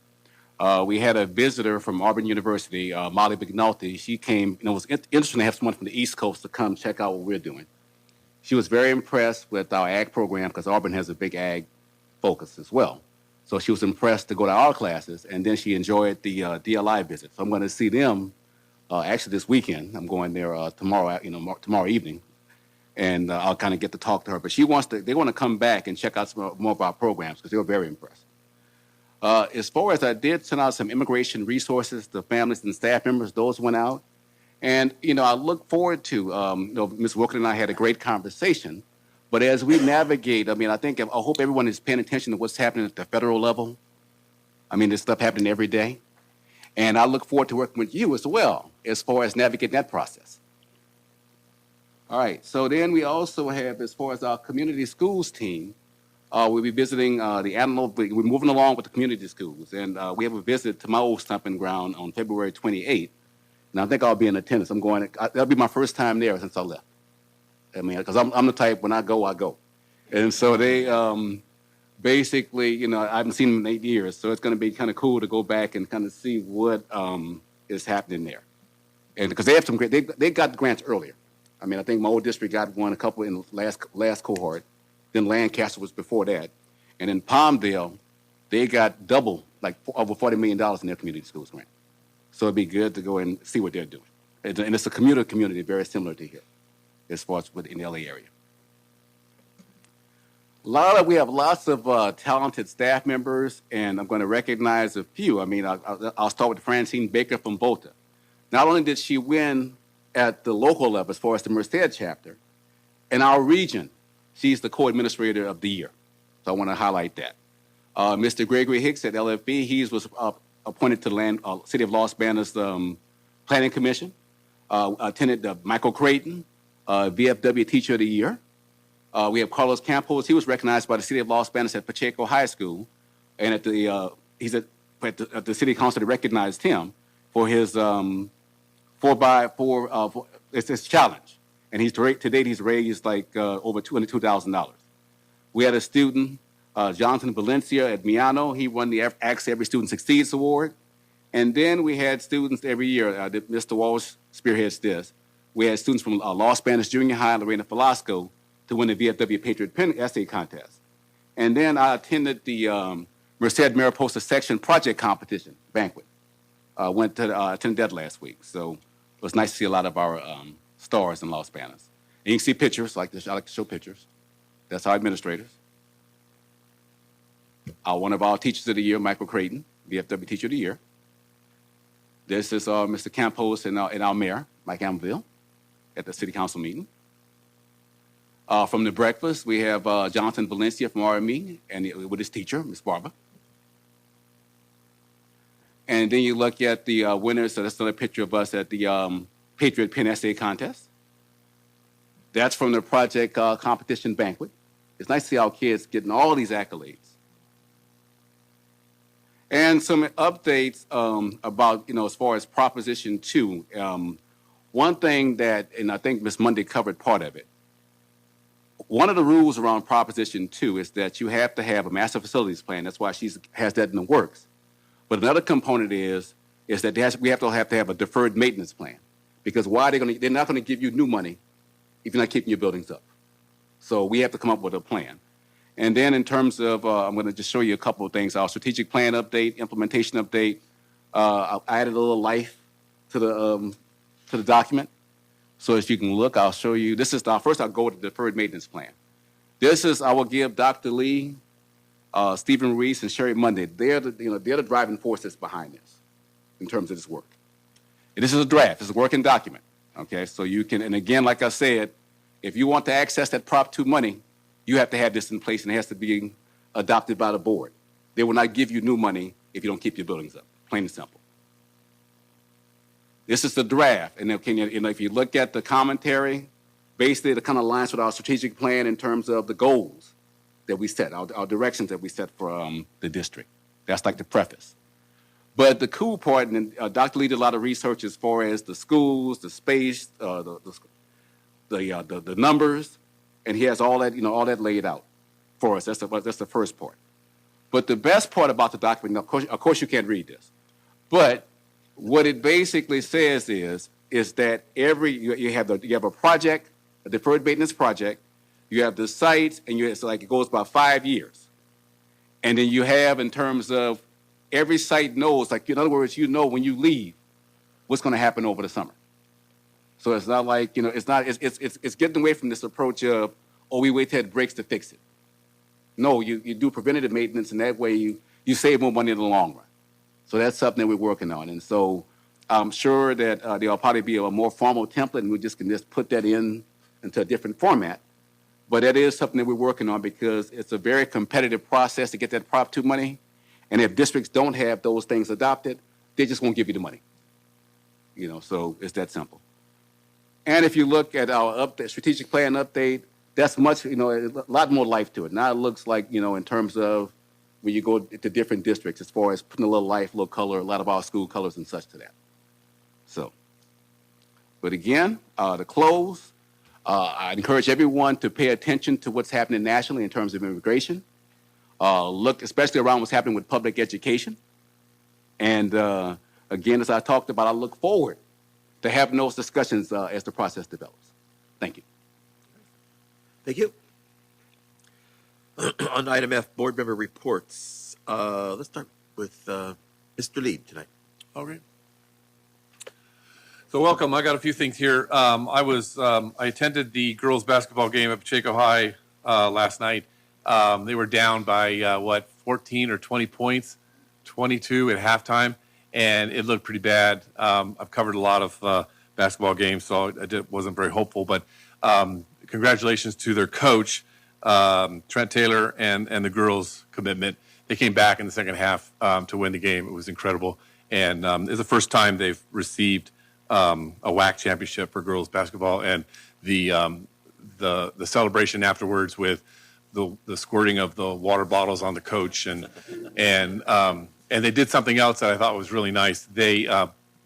We had a visitor from Auburn University, Molly McNulty. She came, it was interesting to have someone from the East Coast to come check out what we're doing. She was very impressed with our ag program because Auburn has a big ag focus as well. So she was impressed to go to our classes, and then she enjoyed the DLI visit. So I'm going to see them actually this weekend. I'm going there tomorrow, tomorrow evening, and I'll kind of get to talk to her. But they want to come back and check out some more of our programs because they were very impressed. As far as I did send out some immigration resources to families and staff members, those went out. And, I look forward to, Ms. Wilkin and I had a great conversation. But as we navigate, I hope everyone is paying attention to what's happening at the federal level. There's stuff happening every day. And I look forward to working with you as well as far as navigating that process. All right, so then we also have, as far as our community schools team, we'll be visiting we're moving along with the community schools. And we have a visit to my old stomping ground on February 28th. And I think I'll be in attendance. That'll be my first time there since I left. Because I'm the type, when I go, I go. And so basically, I haven't seen them in 8 years, so it's going to be kind of cool to go back and kind of see what is happening there. And because they have some great, they got grants earlier. I mean, I think my old district got one a couple in the last cohort. Then Lancaster was before that, and in Palmdale, they got double, like over $40 million in their community schools grant. So it'd be good to go and see what they're doing. And it's a community very similar to here, as far as within the LA area. We have lots of talented staff members, and I'm going to recognize a few. I mean, I'll start with Francine Baker from Volta. Not only did she win at the local level as far as the Merced chapter, in our region, she's the co-administrator of the year. So I want to highlight that. Mr. Gregory Hicks at LFB, he was appointed to the City of Los Banos Planning Commission. Attended Michael Creighton, VFW Teacher of the Year. We have Carlos Campos. He was recognized by the City of Los Banos at Pacheco High School, and at the City Council they recognized him for his 4x4 it's his challenge, and to date he's raised like over $202,000. We had a student, Jonathan Valencia at Miano. He won the Ask Every Student Succeeds Award. And then we had students every year. Mr. Walsh spearheads this. We had students from Los Banos Junior High, Lorena Velasco, to win the VFW Patriot Pen Essay Contest. And then I attended the Merced Mariposa Section Project Competition banquet. Attended that last week. So it was nice to see a lot of our stars in Los Banos. And you can see pictures, I like to show pictures. That's our administrators. One of our Teachers of the Year, Michael Creighton, VFW Teacher of the Year. This is Mr. Campos and our mayor, Mike Amville, at the city council meeting. From the breakfast, we have Jonathan Valencia from RME and with his teacher, Ms. Barber. And then you look at the winners, so that's another picture of us at the Patriot Pen Essay Contest. That's from the project competition banquet. It's nice to see our kids getting all these accolades. And some updates about, as far as Proposition 2. One thing that, and I think Ms. Monday covered part of it, one of the rules around Proposition 2 is that you have to have a master facilities plan. That's why she has that in the works. But another component is that we have to have a deferred maintenance plan. Because they're not going to give you new money if you're not keeping your buildings up. So we have to come up with a plan. And then in terms of, I'm going to just show you a couple of things. Our strategic plan update, implementation update. I added a little life to the document. So as you can look, I'll show you. First I'll go with the deferred maintenance plan. I will give Dr. Lee, Stephen Reese, and Sherry Monday. They're the driving forces behind this in terms of this work. And this is a draft. It's a working document. Okay, so you can, and again, like I said, if you want to access that Prop 2 money, you have to have this in place, and it has to be adopted by the board. They will not give you new money if you don't keep your buildings up, plain and simple. This is the draft, and if you look at the commentary, basically it kind of aligns with our strategic plan in terms of the goals that we set, our directions that we set for the district. That's like the preface. But the cool part, and Dr. Lee did a lot of research as far as the schools, the space, the numbers, and he has all that laid out for us. That's the first part. But the best part about the document, of course you can't read this, but what it basically says is that you have a project, a deferred maintenance project, you have the sites, and it goes by 5 years. And then you have, in terms of every site knows, in other words, when you leave, what's going to happen over the summer. So it's not like, it's getting away from this approach of, we wait till it breaks to fix it. No, you do preventative maintenance, and that way you save more money in the long run. So that's something that we're working on. And so I'm sure that there'll probably be a more formal template, and we can just put that into a different format. But that is something that we're working on because it's a very competitive process to get that Prop 2 money. And if districts don't have those things adopted, they just won't give you the money. So it's that simple. And if you look at our strategic plan update, that's much, a lot more life to it. Now it looks like, in terms of when you go to different districts, as far as putting a little life, a little color, a lot of our school colors and such to that. So, but again, to close, I encourage everyone to pay attention to what's happening nationally in terms of immigration. look especially around what's happening with public education. And again, as I talked about, I look forward to having those discussions as the process develops. Thank you. Thank you. On item F, board member reports. Let's start with Mr. Lieb tonight. Okay. So welcome. I got a few things here. I attended the girls basketball game at Pacheco High last night. They were down by 14 or 20 points, 22 at halftime, and it looked pretty bad. I've covered a lot of basketball games, so wasn't very hopeful. But congratulations to their coach, Trent Taylor, and the girls' commitment. They came back in the second half to win the game. It was incredible, and it's the first time they've received a WAC championship for girls basketball, and the celebration afterwards with the squirting of the water bottles on the coach, and they did something else that I thought was really nice. They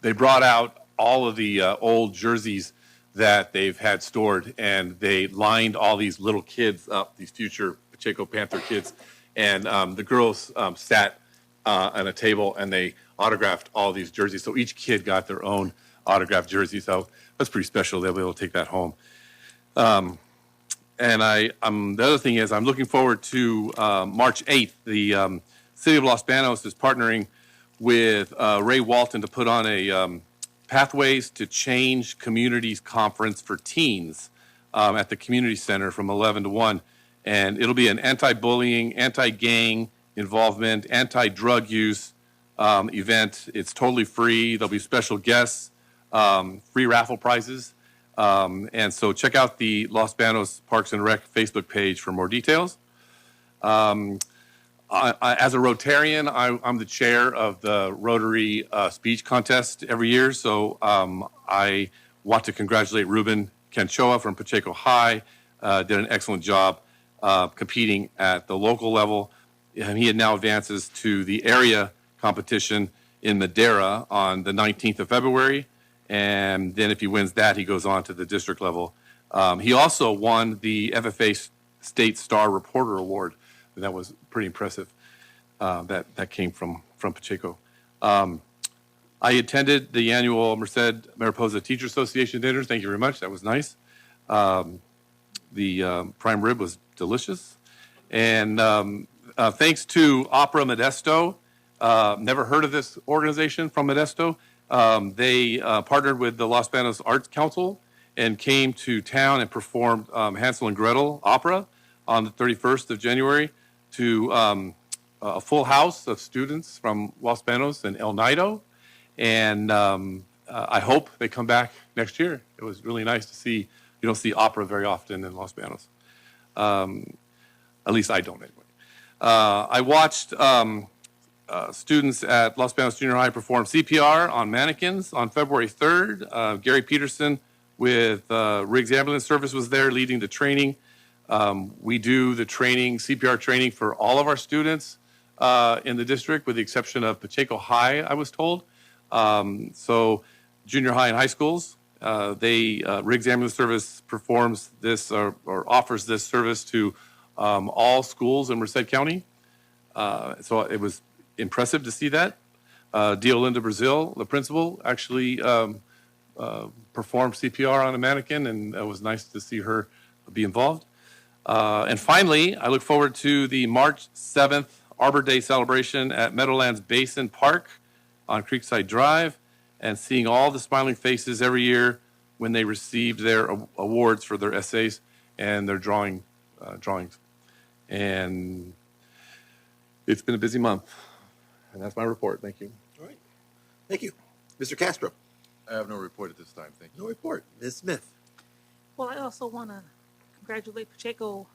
brought out all of the old jerseys that they've had stored, and they lined all these little kids up, these future Pacheco Panther kids, and the girls sat at a table and they autographed all these jerseys. So each kid got their own autographed jersey. So that's pretty special. They'll be able to take that home. And the other thing is I'm looking forward to March 8th. The City of Los Banos is partnering with Ray Walton to put on a Pathways to Change Communities Conference for teens at the Community Center from 11 to 1. And it'll be an anti-bullying, anti-gang involvement, anti-drug use event. It's totally free. There'll be special guests, free raffle prizes. And so check out the Los Banos Parks and Rec Facebook page for more details. As a Rotarian, I'm the chair of the Rotary Speech Contest every year. So I want to congratulate Ruben Canchoa from Pacheco High. Did an excellent job competing at the local level. And he now advances to the area competition in Madera on the 19th of February. And then if he wins that, he goes on to the district level. He also won the FFA State Star Reporter Award. And that was pretty impressive. That came from Pacheco. I attended the annual Merced Mariposa Teacher Association dinners. Thank you very much. That was nice. The prime rib was delicious. And thanks to Opera Modesto, never heard of this organization from Modesto. They partnered with the Los Banos Arts Council and came to town and performed Hansel and Gretel opera on the 31st of January to a full house of students from Los Banos and El Nido. And I hope they come back next year. It was really nice to see. You don't see opera very often in Los Banos. At least I don't anyway. I watched students at Los Banos Junior High perform CPR on mannequins on February 3rd. Gary Peterson with Riggs Ambulance Service was there leading the training. We do the training, CPR training for all of our students in the district with the exception of Pacheco High, I was told. So junior high and high schools, Riggs Ambulance Service performs this or offers this service to all schools in Merced County. So it was impressive to see that. Diolinda Brazil, the principal, actually performed CPR on a mannequin, and it was nice to see her be involved. And finally, I look forward to the March 7th Arbor Day celebration at Meadowlands Basin Park on Creekside Drive, and seeing all the smiling faces every year when they received their awards for their essays and their drawings. And it's been a busy month. And that's my report. Thank you. All right. Thank you. Mr. Castro. I have no report at this time. Thank you. No report. Ms. Smith. Well, I also want to congratulate Pacheco's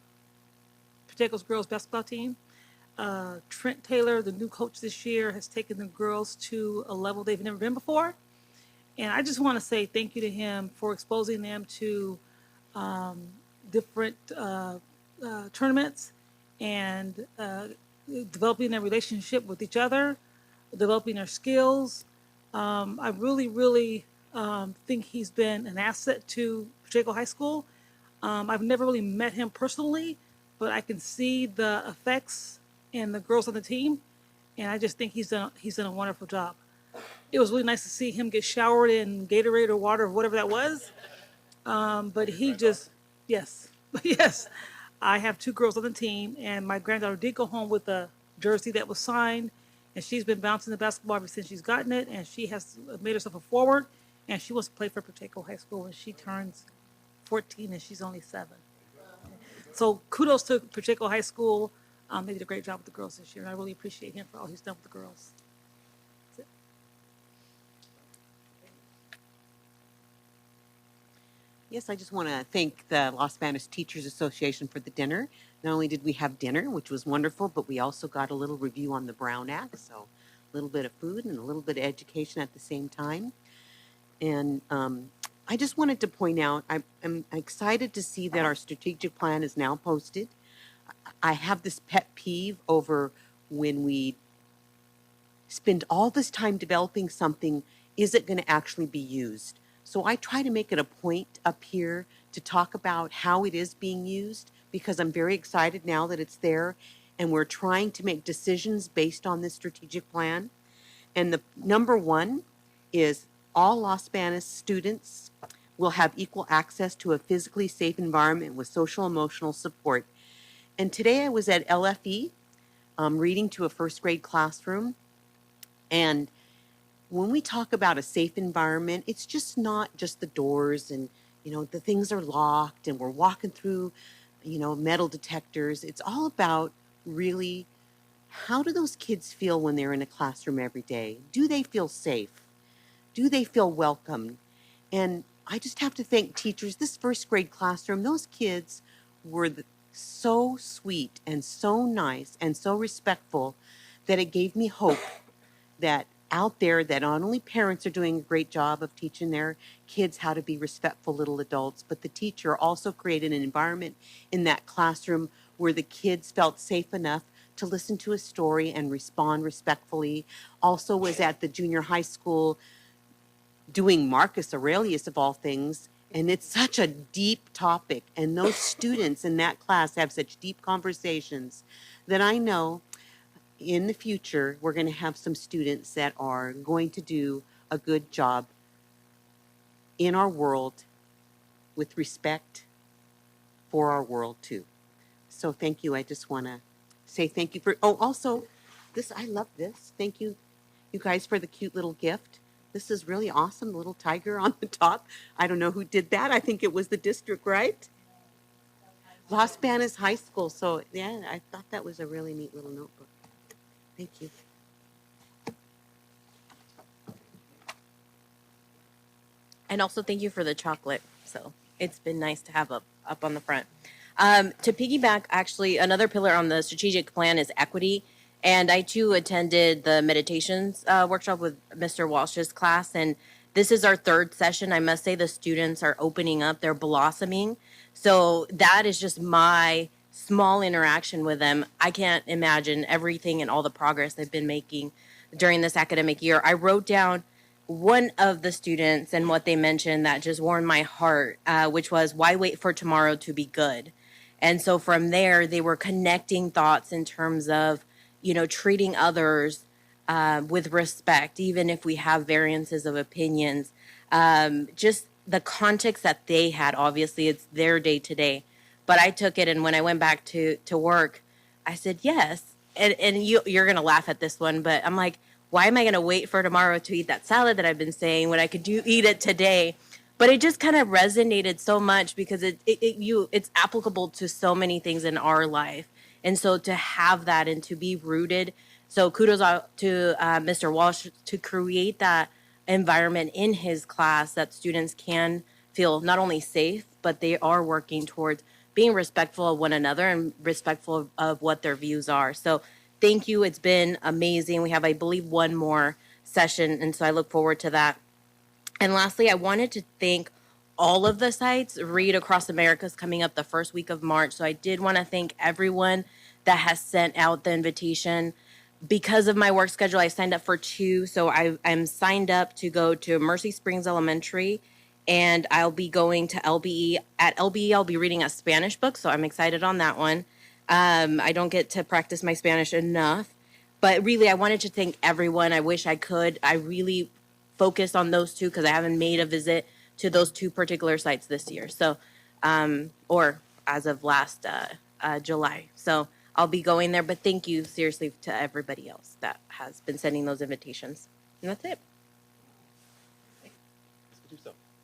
girls basketball team. Trent Taylor, the new coach this year, has taken the girls to a level they've never been before. And I just want to say thank you to him for exposing them to different tournaments and developing their relationship with each other, developing their skills. I really think he's been an asset to Pacheco High School. I've never really met him personally, but I can see the effects and the girls on the team, and I just think he's done a wonderful job. It was really nice to see him get showered in Gatorade or water or whatever that was. But he just, yes, yes. I have two girls on the team, and my granddaughter did go home with a jersey that was signed, and she's been bouncing the basketball ever since she's gotten it, and she has made herself a forward, and she wants to play for Pacheco High School when she turns 14, and she's only 7. So kudos to Pacheco High School. They did a great job with the girls this year, and I really appreciate him for all he's done with the girls. That's it. Yes, I just want to thank the Los Banos Teachers Association for the dinner. Not only did we have dinner, which was wonderful, but we also got a little review on the Brown Act. So a little bit of food and a little bit of education at the same time. And I just wanted to point out, I'm excited to see that our strategic plan is now posted. I have this pet peeve over when we spend all this time developing something, is it going to actually be used? So I try to make it a point up here to talk about how it is being used, because I'm very excited now that it's there and we're trying to make decisions based on this strategic plan. And the number one is all Los Banos students will have equal access to a physically safe environment with social emotional support. And today I was at LFE reading to a first grade classroom, and when we talk about a safe environment, it's just not just the doors and, the things are locked and we're walking through, metal detectors. It's all about really, how do those kids feel when they're in a classroom every day? Do they feel safe? Do they feel welcomed? And I just have to thank teachers. This first grade classroom, those kids were so sweet and so nice and so respectful that it gave me hope that out there, that not only parents are doing a great job of teaching their kids how to be respectful little adults, but the teacher also created an environment in that classroom where the kids felt safe enough to listen to a story and respond respectfully. Also was at the junior high school doing Marcus Aurelius of all things, and it's such a deep topic, and those students in that class have such deep conversations that I know in the future, we're going to have some students that are going to do a good job in our world with respect for our world too. So thank you. I just want to say thank you for, also this, I love this. Thank you, you guys, for the cute little gift. This is really awesome. The little tiger on the top. I don't know who did that. I think it was the district, right? Los Banos High School. So yeah, I thought that was a really neat little notebook. Thank you. And also thank you for the chocolate. So it's been nice to have up on the front. To piggyback, actually, another pillar on the strategic plan is equity. And I too attended the meditations workshop with Mr. Walsh's class. And this is our third session. I must say the students are opening up, they're blossoming. So that is just my small interaction with them. I can't imagine everything and all the progress they've been making during this academic year. I wrote down one of the students and what they mentioned that just warmed my heart, which was, why wait for tomorrow to be good? And so from there, they were connecting thoughts in terms of, treating others with respect, even if we have variances of opinions. Just the context that they had, obviously, it's their day to day. But I took it, and when I went back to work, I said, yes. And you're going to laugh at this one, but I'm like, why am I going to wait for tomorrow to eat that salad that I've been saying when I could eat it today? But it just kind of resonated so much because it's applicable to so many things in our life. And so to have that and to be rooted. So kudos out to Mr. Walsh to create that environment in his class that students can feel not only safe, but they are working towards being respectful of one another and respectful of what their views are. So thank you. It's been amazing. We have, I believe, one more session, and so I look forward to that. And lastly, I wanted to thank all of the sites. Read Across America is coming up the first week of March, so I did want to thank everyone that has sent out the invitation. Because of my work schedule, I signed up for 2, so I'm signed up to go to Mercy Springs Elementary, and I'll be going to LBE. At LBE, I'll be reading a Spanish book, so I'm excited on that one. I don't get to practice my Spanish enough, but really, I wanted to thank everyone. I wish I could. I really focused on those two because I haven't made a visit to those two particular sites this year. So, or as of last July. So I'll be going there. But thank you seriously to everybody else that has been sending those invitations. And that's it.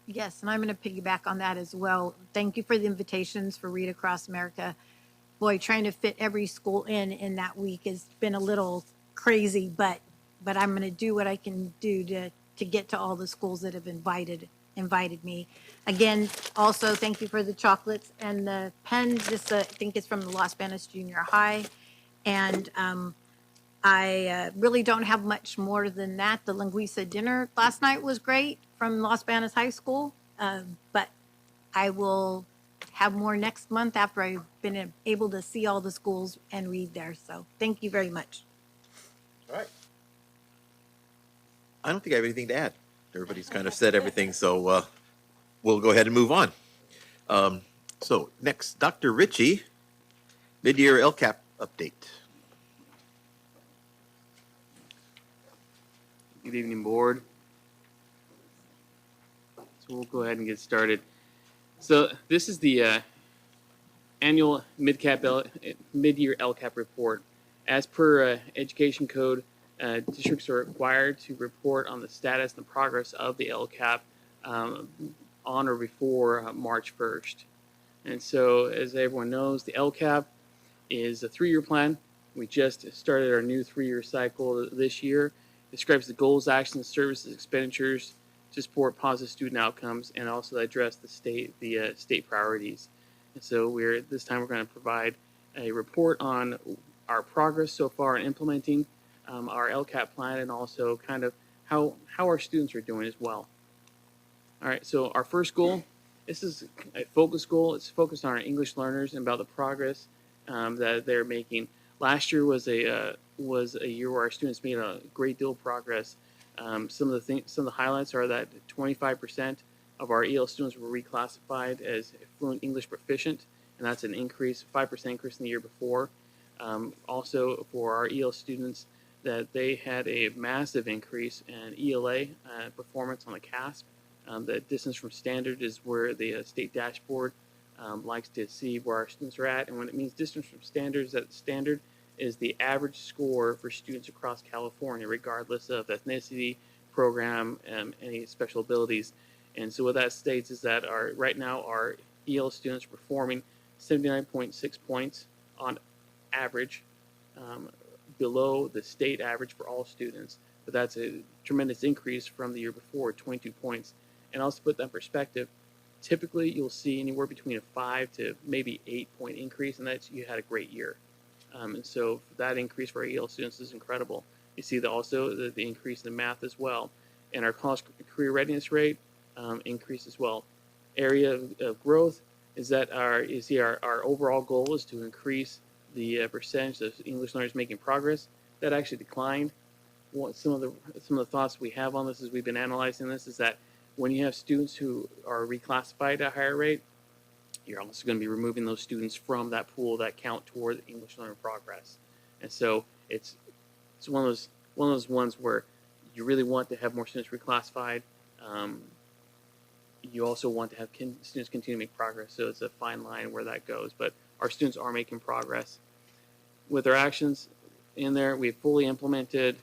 Yes, and I'm going to piggyback on that as well. Thank you for the invitations for Read Across America. Boy, trying to fit every school in that week has been a little crazy, but I'm going to do what I can do to get to all the schools that have invited me. Again, also thank you for the chocolates and the pens. This I think is from the Los Banos Junior High, and I really don't have much more than that. The linguiça dinner last night was great from Los Banos High School, but I will have more next month after I've been able to see all the schools and read there. So thank you very much. All right. I don't think I have anything to add. Everybody's kind of said everything, so we'll go ahead and move on. So next, Dr. Ritchie, mid-year LCAP update. Good evening, board. So we'll go ahead and get started. So this is the annual mid-year LCAP report. As per Education Code, districts are required to report on the status and the progress of the LCAP on or before March 1st. And so, as everyone knows, the LCAP is a 3-year plan. We just started our new 3-year cycle this year. It describes the goals, actions, services, expenditures to support positive student outcomes, and also address the state priorities. And so this time we're going to provide a report on our progress so far in implementing our LCAP plan, and also kind of how our students are doing as well. All right, so our first goal, this is a focus goal. It's focused on our English learners and about the progress that they're making. Last year was a year where our students made a great deal of progress. Some of the highlights are that 25% of our EL students were reclassified as fluent English proficient, and that's an increase, 5% increase in the year before. Also, for our EL students, that they had a massive increase in ELA performance on the CASP. The distance from standard is where the state dashboard likes to see where our students are at. And when it means distance from standard, that standard is the average score for students across California, regardless of ethnicity, program, any special abilities. And so what that states is that right now our EL students are performing 79.6 points on average, below the state average for all students. But that's a tremendous increase from the year before, 22 points. And also put that in perspective, typically you'll see anywhere between a 5 to maybe 8 point increase, and that's you had a great year. And so that increase for our EL students is incredible. You see also the increase in math as well. And our college career readiness rate increased as well. Area of growth is that our overall goal is to increase the percentage of English learners making progress. That actually declined. Some of the thoughts we have on this as we've been analyzing this is that when you have students who are reclassified at a higher rate, you're also going to be removing those students from that pool that count toward English learner progress. And so it's one of those ones where you really want to have more students reclassified. You also want to have students continue to make progress. So it's a fine line where that goes. But our students are making progress. With our actions in there, we've fully implemented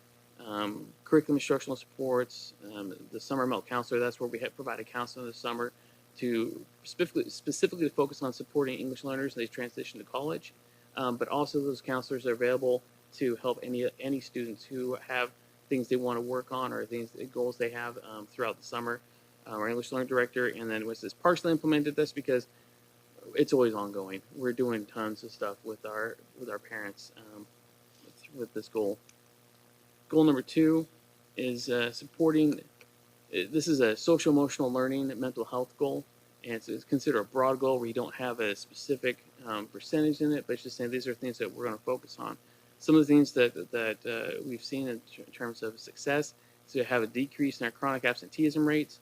curriculum instructional supports, the summer melt counselor. That's where we provide a counselor this summer to specifically to focus on supporting English learners as they transition to college. But also those counselors are available to help any students who have things they want to work on or goals they have throughout the summer. Our English learning director, and then was this partially implemented this because it's always ongoing. We're doing tons of stuff with our parents with this goal. Goal number 2 is supporting. This is a social emotional learning mental health goal, and it's considered a broad goal where you don't have a specific percentage in it, but it's just saying these are things that we're going to focus on. Some of the things that we've seen in terms of success is to have a decrease in our chronic absenteeism rates.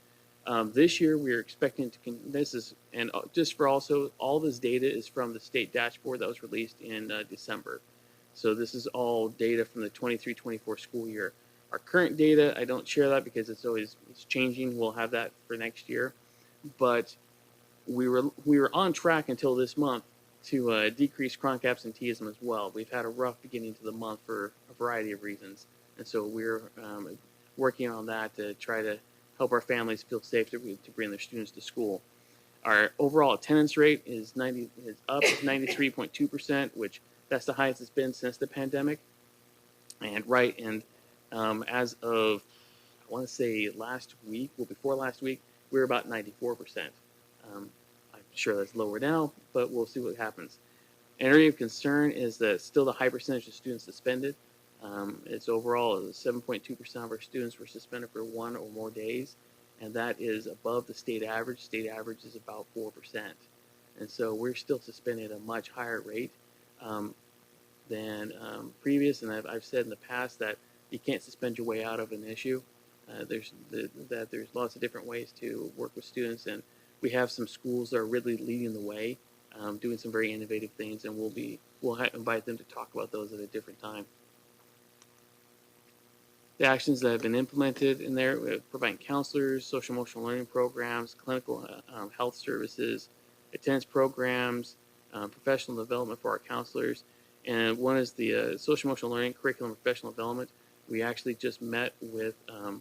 This year, we are expecting to, just for also, all this data is from the state dashboard that was released in December. So this is all data from the 23-24 school year. Our current data, I don't share that because it's changing. We'll have that for next year. But we were on track until this month to decrease chronic absenteeism as well. We've had a rough beginning to the month for a variety of reasons. And so we're working on that to try to help our families feel safe to bring their students to school. Our overall attendance rate is up 93.2%, which that's the highest it's been since the pandemic. And as of, I want to say before last week, we were about 94%. I'm sure that's lower now, but we'll see what happens. An area of concern is that still the high percentage of students suspended. It's overall 7.2% of our students were suspended for 1 or more days, and that is above the state average. State average is about 4%. And so we're still suspending at a much higher rate than previous. And I've said in the past that you can't suspend your way out of an issue. There's lots of different ways to work with students, and we have some schools that are really leading the way, doing some very innovative things, and we'll invite them to talk about those at a different time. The actions that have been implemented in there, providing counselors, social emotional learning programs, clinical health services, attendance programs, professional development for our counselors. And one is the social emotional learning curriculum and professional development. We actually just met with a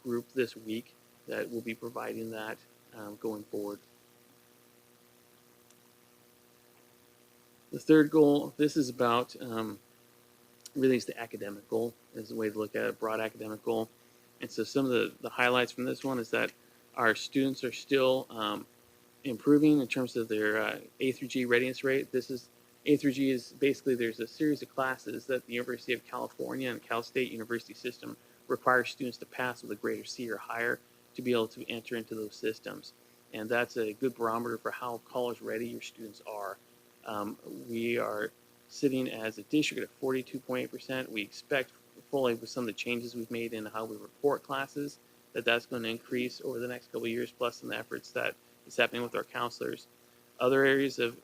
group this week that will be providing that going forward. The third goal, this is about really is the academic goal, is the way to look at it, broad academic goal. And so some of the highlights from this one is that our students are still improving in terms of their A through G readiness rate. A through G is basically, there's a series of classes that the University of California and Cal State University system requires students to pass with a grade of C or higher to be able to enter into those systems. And that's a good barometer for how college ready your students are. We are sitting as a district at 42.8%. We expect fully with some of the changes we've made in how we report classes, that's going to increase over the next couple of years, plus some efforts that is happening with our counselors. Other areas of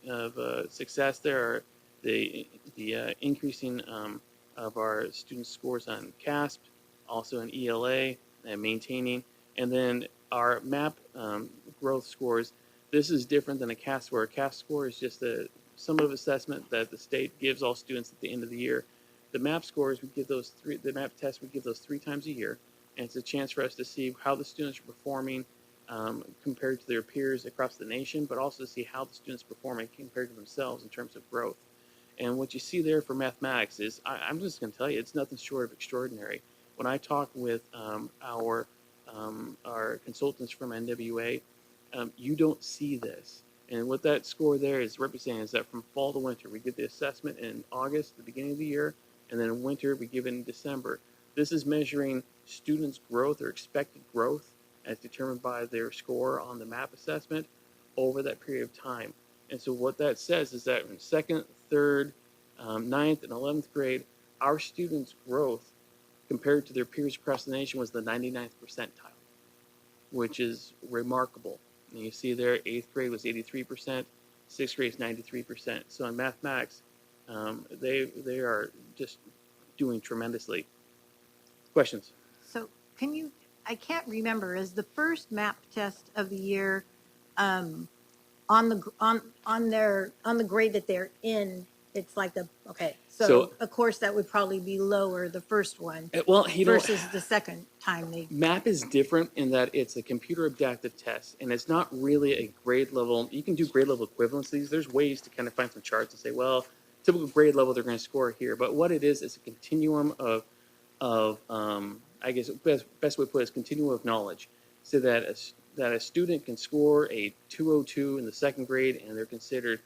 success there are the increasing of our student scores on CASP, also in ELA, and maintaining, and then our MAP growth scores. This is different than a CASP score. A CASP score is just a summative assessment that the state gives all students at the end of the year. The MAP scores, the MAP test, we give those 3 times a year, and it's a chance for us to see how the students are performing compared to their peers across the nation, but also to see how the students are performing compared to themselves in terms of growth. And what you see there for mathematics is, I'm just going to tell you, it's nothing short of extraordinary. When I talk with our consultants from NWA, you don't see this. And what that score there is representing is that from fall to winter, we give the assessment in August, the beginning of the year, and then in winter, we give it in December. This is measuring students' growth or expected growth as determined by their score on the MAP assessment over that period of time. And so what that says is that in 2nd, 3rd, 9th, and 11th grade, our students' growth compared to their peers across the nation was the 99th percentile, which is remarkable. And you see there, 8th grade was 83%, 6th grade is 93%. So in mathematics, they are just doing tremendously. Questions? So I can't remember, is the first MAP test of the year on the grade that they're in, it's like so of course that would probably be lower, the first one, versus the second time they. MAP is different in that it's a computer adaptive test, and it's not really a grade level. You can do grade level equivalencies. There's ways to kind of find some charts and say, well, typical grade level, they're going to score here. But what it is a continuum of I guess the best way to put it is continuum of knowledge, so that a student can score a 202 in the 2nd grade, and they're considered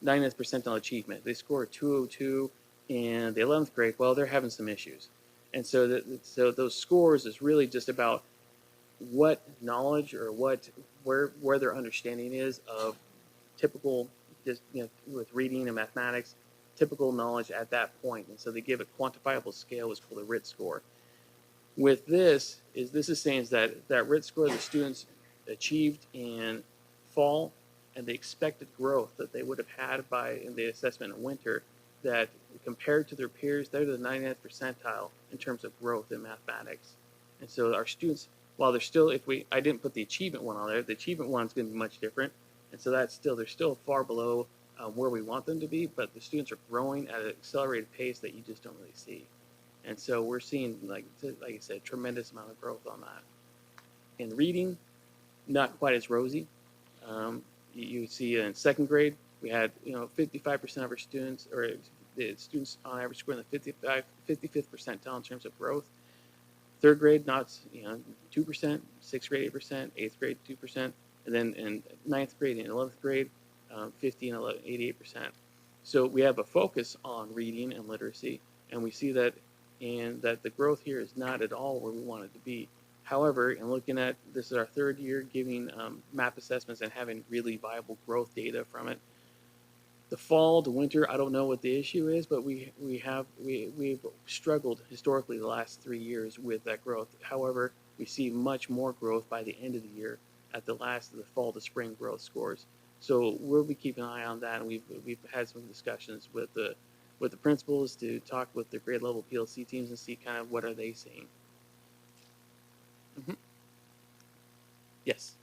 90th percentile achievement. They score a 202 in the 11th grade, well, they're having some issues. And so those scores is really just about what knowledge or where their understanding is of typical, with reading and mathematics, typical knowledge at that point. And so they give a quantifiable scale, it's called a RIT score. With this is saying is that RIT score the students achieved in fall and the expected growth that they would have had in the assessment in winter, that compared to their peers, they're the 99th percentile in terms of growth in mathematics. And so our students, while they're still, I didn't put the achievement one on there, the achievement one is going to be much different. And so they're still far below where we want them to be, but the students are growing at an accelerated pace that you just don't really see. And so we're seeing, like I said, tremendous amount of growth on that. In reading, not quite as rosy. You see in second grade, we had 55% of our students, or the students on average score in the 55th percentile in terms of growth. Third grade, not 2%. Sixth grade, 8%. Eighth grade, 2%. And then in ninth grade and 11th grade, 50 and 88%. So we have a focus on reading and literacy, and we see that the growth here is not at all where we want it to be. However, in looking at, this is our third year giving MAP assessments and having really viable growth data from it. The fall, the winter, I don't know what the issue is, but we've struggled historically the last 3 years with that growth. However, we see much more growth by the end of the year at the fall to spring growth scores. So we'll be keeping an eye on that, and we've had some discussions with the principals to talk with the grade level PLC teams and see kind of what are they seeing. Mm-hmm. Yes.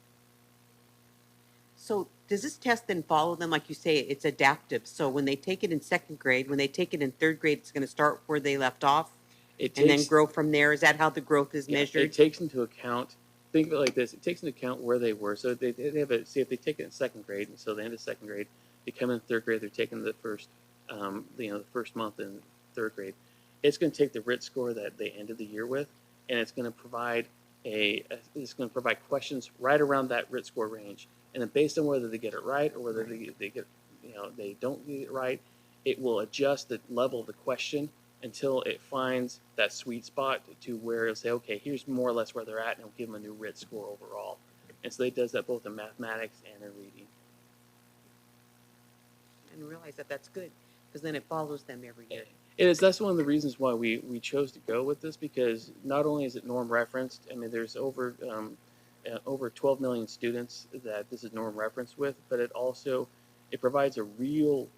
So does this test then follow them? Like you say, it's adaptive. So when they take it in second grade, when they take it in third grade, it's going to start where they left off and then grow from there. Is that how the growth is measured? It takes into account, think of it like this, it takes into account where they were. So they have see if they take it in second grade, and so the end of second grade, they come in third grade, they're taking the first, the first month in third grade. It's going to take the RIT score that they ended the year with, and it's going to provide questions right around that RIT score range. And then based on whether they get it right or whether they get, they don't get it right, it will adjust the level of the question until it finds that sweet spot to where it'll say, okay, here's more or less where they're at, and it'll give them a new RIT score overall. And so it does that both in mathematics and in reading. And realize that that's good, because then it follows them every year. It is. That's one of the reasons why we chose to go with this, because not only is it norm referenced, I mean, there's over 12 million students that this is norm referenced with, but it provides a real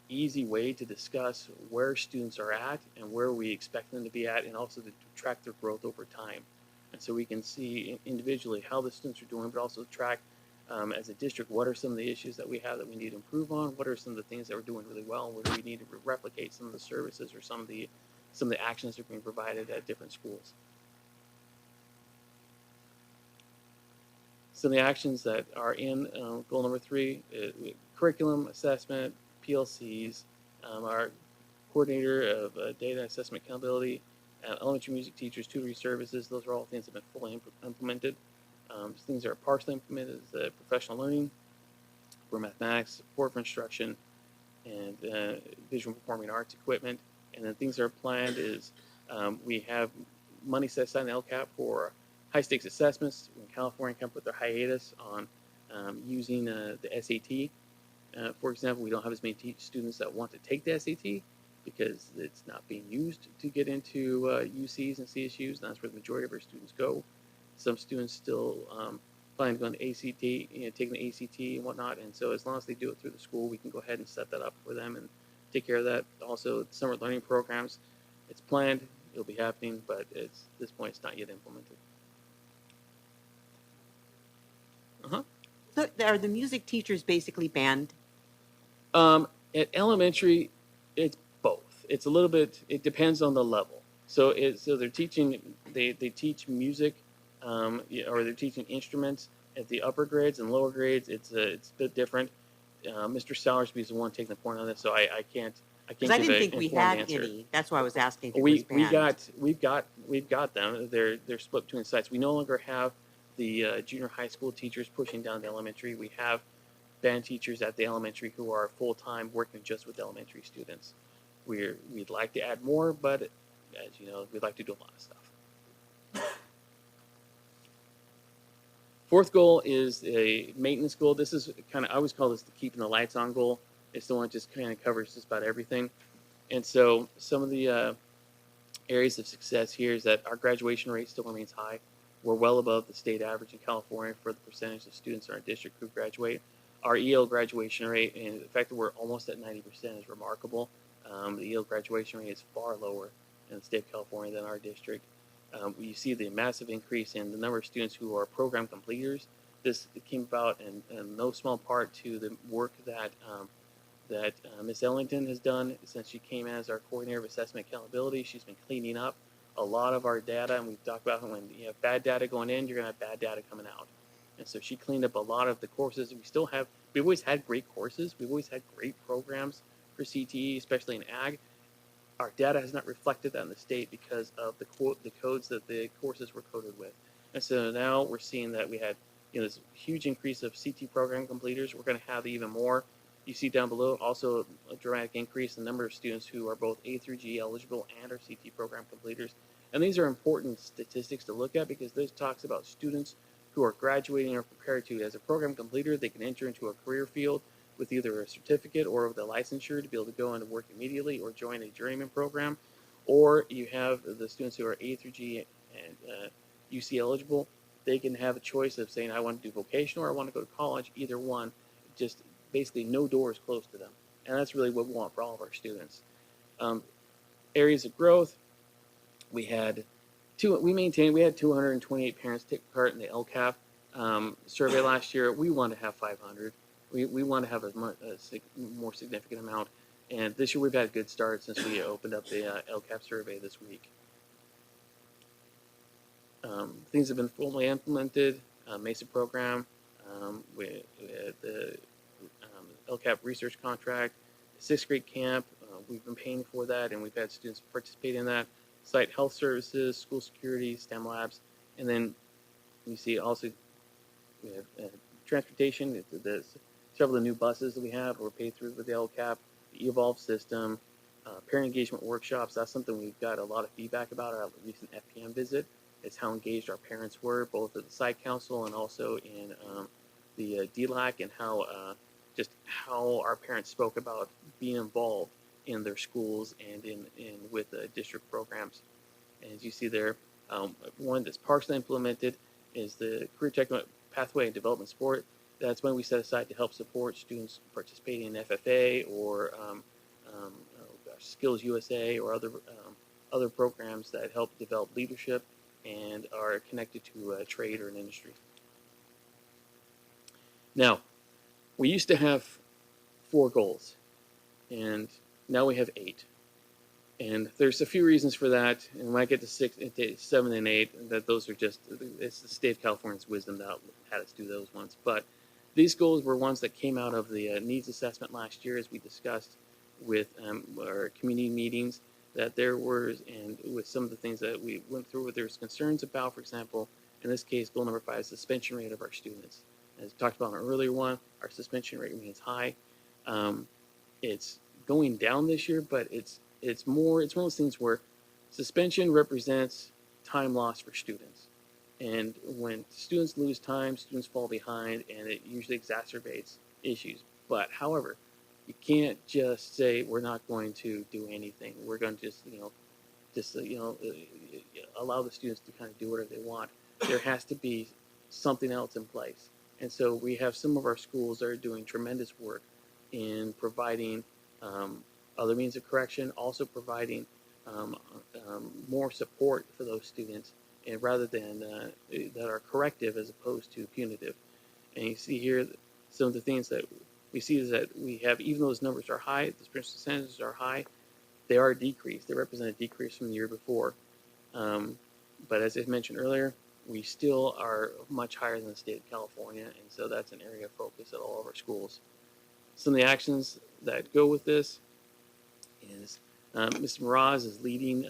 easy way to discuss where students are at and where we expect them to be at, and also to track their growth over time. And so we can see individually how the students are doing, but also track as a district, what are some of the issues that we have that we need to improve on? What are some of the things that we're doing really well, and where do we need to replicate some of the services or some of the actions that are being provided at different schools? Some of the actions that are in goal number 3, curriculum assessment, PLCs, our coordinator of data assessment accountability, elementary music teachers, tutoring services. Those are all things that have been fully implemented. Things that are partially implemented is professional learning for mathematics, support for instruction, and visual performing arts equipment. And then things that are planned is we have money set aside in the LCAP for high stakes assessments. When California can put their hiatus on using the SAT. For example, we don't have as many students that want to take the SAT because it's not being used to get into UCs and CSUs, and that's where the majority of our students go. Some students still plan to go on the ACT, taking the ACT and whatnot, and so as long as they do it through the school, we can go ahead and set that up for them and take care of that. Also, summer learning programs, it's planned, it'll be happening, but at this point, it's not yet implemented. So are the music teachers basically banned? At elementary, it's both. It's a little bit. It depends on the level. So they're teaching. They teach music, or they're teaching instruments at the upper grades and lower grades. It's a bit different. Mr. Salersby is the one taking the point on this, so I can't. I didn't think we had any. That's why I was asking. We've got them. They're split between sites. We no longer have the junior high school teachers pushing down the elementary. We have band teachers at the elementary who are full-time working just with elementary students. We'd like to add more, but as you know, we'd like to do a lot of stuff. Fourth goal is a maintenance goal. This is kind of, I always call this the keeping the lights on goal. It's the one that just kind of covers just about everything. And so some of the Areas of success here is that our graduation rate still remains high. We're well above the state average in California for the percentage of students in our district who graduate. Our EL graduation rate, and the fact that we're almost at 90% is remarkable. The EL graduation rate is far lower in the state of California than our district. You see the massive increase in the number of students who are program completers. This came about in no small part to the work that Ms. Ellington has done since she came as our coordinator of assessment accountability. She's been cleaning up a lot of our data, and we've talked about when you have bad data going in, you're going to have bad data coming out. And so she cleaned up a lot of the courses. We've always had great courses. We've always had great programs for CTE, especially in ag. Our data has not reflected that in the state because of the codes that the courses were coded with. And so now we're seeing that we had this huge increase of CT program completers. We're going to have even more. You see down below also a dramatic increase in the number of students who are both A through G eligible and are CT program completers. And these are important statistics to look at because this talks about students who are graduating or prepared to. As a program completer, they can enter into a career field with either a certificate or with a licensure to be able to go into work immediately or join a journeyman program. Or you have the students who are A through G and UC eligible. They can have a choice of saying, I want to do vocational or I want to go to college, either one. Just basically no doors closed to them. And that's really what we want for all of our students. Areas of growth, we had 228 parents take part in the LCAP survey last year. We want to have 500. We want to have a more significant amount. And this year we've had a good start since we opened up the LCAP survey this week. Things have been fully implemented. MESA program, we had the LCAP research contract, sixth grade camp. We've been paying for that, and we've had students participate in that. Site health services, school security, STEM labs, and then you see also we have transportation. Several of the new buses that we have were paid through with the LCAP, the Evolve system, parent engagement workshops. That's something we've got a lot of feedback about at our recent FPM visit. It's how engaged our parents were, both at the site council and also in the DLAC, and how just how our parents spoke about being involved in their schools and in with district programs. And as you see there, one that's partially implemented is the Career Tech Pathway and Development Support. That's when we set aside to help support students participating in FFA or Skills USA or other programs that help develop leadership and are connected to trade or an industry. Now, we used to have 4 goals, and now we have 8. And there's a few reasons for that. And when I get to 6, 7, and 8, that those are just, it's the state of California's wisdom that had us do those ones. But these goals were ones that came out of the needs assessment last year, as we discussed with our community meetings, that there were, and with some of the things that we went through, there's concerns about, for example, in this case, goal number 5, suspension rate of our students. As we talked about in an earlier one, our suspension rate remains high. It's going down this year, but it's one of those things where suspension represents time lost for students. And when students lose time, students fall behind, and it usually exacerbates issues. But however, you can't just say we're not going to do anything. We're going to just allow the students to kind of do whatever they want. There has to be something else in place. And so we have some of our schools that are doing tremendous work in providing other means of correction, also providing more support for those students, and rather than that are corrective as opposed to punitive. And you see here some of the things that we see is that we have, even though those numbers are high, the percentages are high, they are decreased. They represent a decrease from the year before. But as I mentioned earlier, we still are much higher than the state of California, and so that's an area of focus at all of our schools. Some of the actions that go with this is Mr. Mraz is leading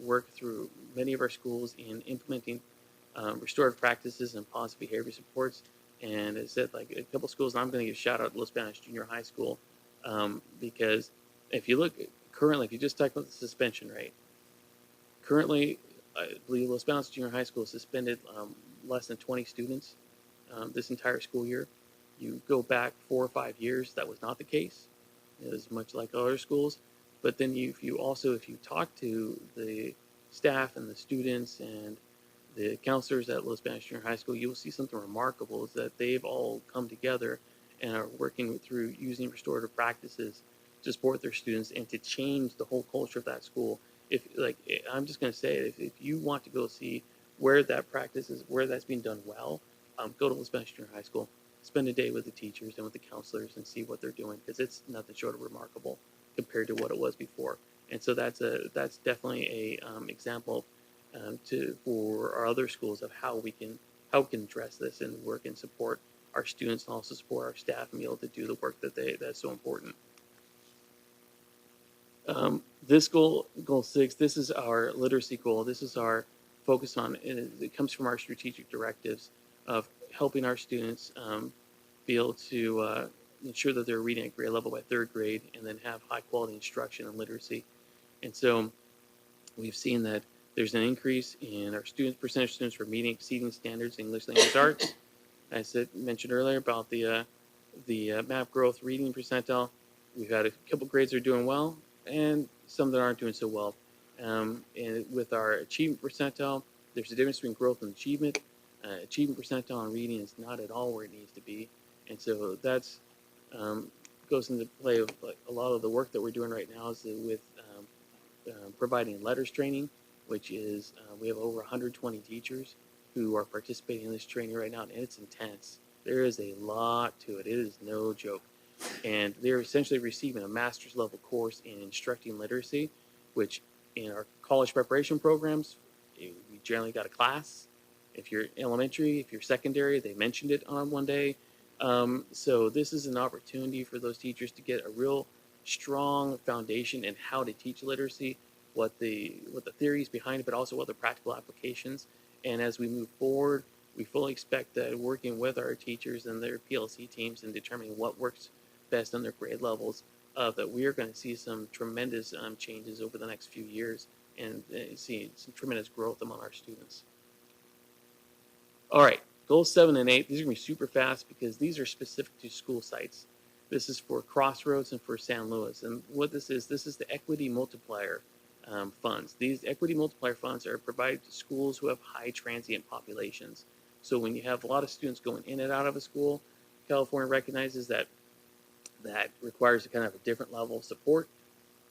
work through many of our schools in implementing restorative practices and positive behavior supports. And as I said, like a couple schools, and I'm going to give a shout out to Los Banos Junior High School, because if you look currently, if you just talk about the suspension rate, currently, I believe Los Banos Junior High School suspended less than 20 students this entire school year. You go back 4 or 5 years, that was not the case. It was much like other schools. But then if you talk to the staff and the students and the counselors at Los Banos Junior High School, you'll see something remarkable is that they've all come together and are working through using restorative practices to support their students and to change the whole culture of that school. If like I'm just going to say, if you want to go see where that practice is, where that's being done well, go to Los Banos Junior High School, spend a day with the teachers and with the counselors and see what they're doing because it's nothing short of remarkable compared to what it was before. And so that's definitely a example for our other schools of how we can address this and work and support our students and also support our staff and be able to do the work that's so important. This goal 6, this is our literacy goal. This is our focus on, it comes from our strategic directives of helping our students be able to ensure that they're reading at grade level by 3rd grade and then have high quality instruction and literacy. And so we've seen that there's an increase in our percentage of students who are meeting exceeding standards in English language arts. I mentioned earlier about the MAP growth reading percentile. We've had a couple grades that are doing well and some that aren't doing so well. And with our achievement percentile, there's a difference between growth and achievement. Achievement percentile in reading is not at all where it needs to be. And so that's goes into play of like a lot of the work that we're doing right now is with providing letters training, which is we have over 120 teachers who are participating in this training right now, and it's intense. There is a lot to it. It is no joke. And they're essentially receiving a master's level course in instructing literacy, which in our college preparation programs, we generally got a class. If you're elementary, if you're secondary, they mentioned it on one day. So this is an opportunity for those teachers to get a real strong foundation in how to teach literacy, what the theories behind it, but also what the practical applications. And as we move forward, we fully expect that working with our teachers and their PLC teams and determining what works best on their grade levels, that we are going to see some tremendous changes over the next few years and see some tremendous growth among our students. All right, goals 7 and 8, these are going to be super fast because these are specific to school sites. This is for Crossroads and for San Luis. And what this is the equity multiplier funds. These equity multiplier funds are provided to schools who have high transient populations. So when you have a lot of students going in and out of a school, California recognizes that that requires a kind of a different level of support.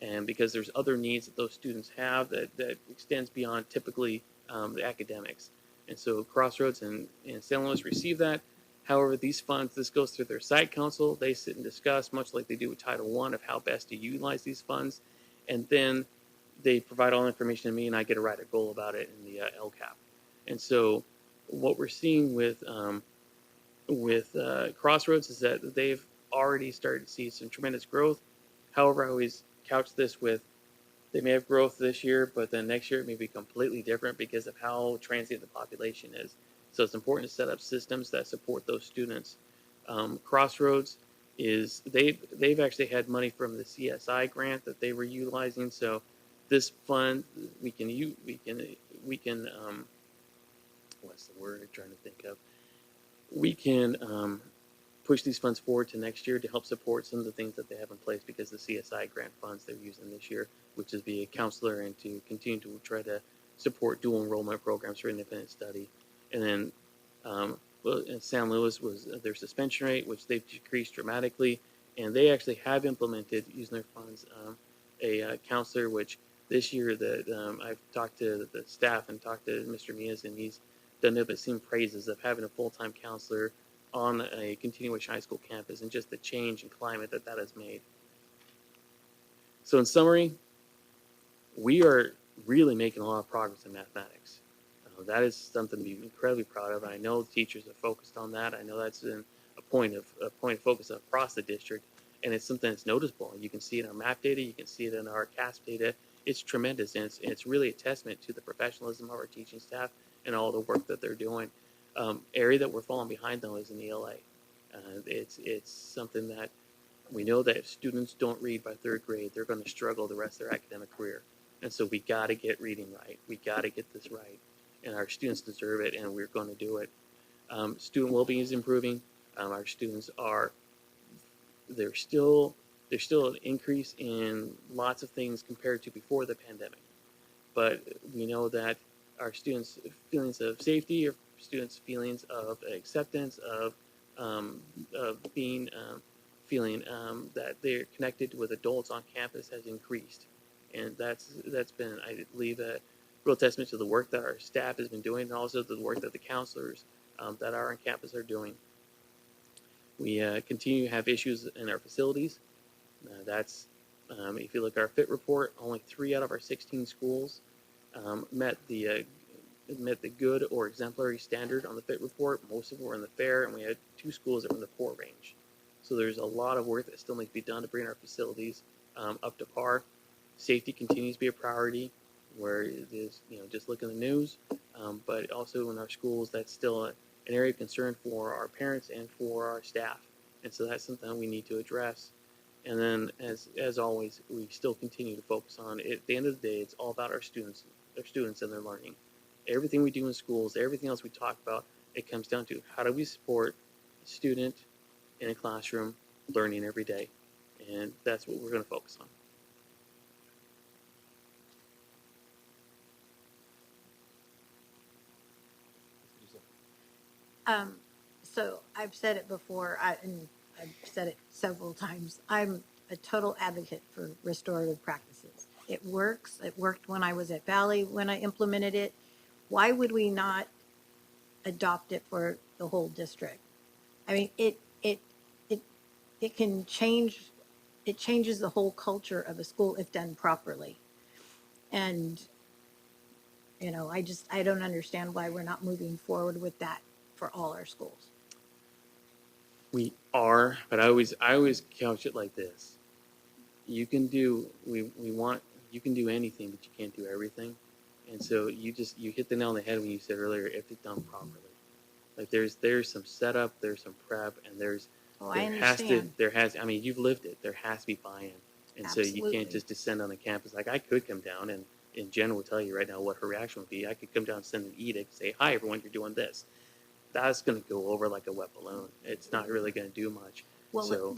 And because there's other needs that those students have that extends beyond typically the academics. And so Crossroads and San Luis receive that. However, these funds, this goes through their site council. They sit and discuss, much like they do with Title I, of how best to utilize these funds. And then they provide all the information to me, and I get to write a goal about it in the LCAP. And so what we're seeing with Crossroads is that they've already started to see some tremendous growth. However, I always couch this with they may have growth this year, but then next year it may be completely different because of how transient the population is. So it's important to set up systems that support those students. Crossroads is they've actually had money from the CSI grant that they were utilizing. So this fund we can what's the word I'm trying to think of? We can push these funds forward to next year to help support some of the things that they have in place because the CSI grant funds they're using this year, which is be a counselor and to continue to try to support dual enrollment programs for independent study. And then in San Luis was their suspension rate, which they've decreased dramatically. And they actually have implemented, using their funds, a counselor, which this year that I've talked to the staff and talked to Mr. Mias, and he's done nothing but sing praises of having a full-time counselor on a continuation high school campus and just the change in climate that has made. So in summary, we are really making a lot of progress in mathematics. That is something to be incredibly proud of. I know the teachers are focused on that. I know that's been a point of focus across the district, and it's something that's noticeable. You can see it in our map data. You can see it in our CASP data. It's tremendous, and it's really a testament to the professionalism of our teaching staff and all the work that they're doing. Area that we're falling behind, though, is in ELA. It's something that we know that if students don't read by 3rd grade, they're going to struggle the rest of their academic career. And so we got to get reading right. We got to get this right. And our students deserve it, and we're going to do it. Student well-being is improving. Our students there's still an increase in lots of things compared to before the pandemic. but we know that our students' feelings of safety, our students' feelings of acceptance, of being feeling that they're connected with adults on campus has increased, and that's been, I believe, a real testament to the work that our staff has been doing, and also the work that the counselors that are on campus are doing. We continue to have issues in our facilities. That's if you look at our FIT report, only 3 out of our 16 schools met the good or exemplary standard on the FIT report. Most of them were in the fair, and we had 2 schools that were in the poor range. So there's a lot of work that still needs to be done to bring our facilities up to par. Safety continues to be a priority, where it is, just look in the news, but also in our schools, that's still an area of concern for our parents and for our staff. And so that's something we need to address. And then, as always, we still continue to focus on it. At the end of the day, it's all about our students and their learning. Everything we do in schools, everything else we talk about, it comes down to how do we support a student in a classroom learning every day. And that's what we're going to focus on. So I've said it before, and I've said it several times. I'm a total advocate for restorative practices. It works. It worked when I was at Valley when I implemented it. Why would we not adopt it for the whole district? I mean, it can change. It changes the whole culture of a school if done properly. And I don't understand why we're not moving forward with that for all our schools. We are, but I always couch it like this. You can do you can do anything, but you can't do everything. And so you hit the nail on the head when you said earlier, if it's done properly. Like there's some setup, there's some prep, and I understand. I mean, you've lived it. There has to be buy-in. And Absolutely. So you can't just descend on the campus. Like I could come down, and Jen will tell you right now what her reaction would be. I could come down and send an edict, say, hi, everyone, you're doing this. That's going to go over like a wet balloon. It's not really going to do much. Well,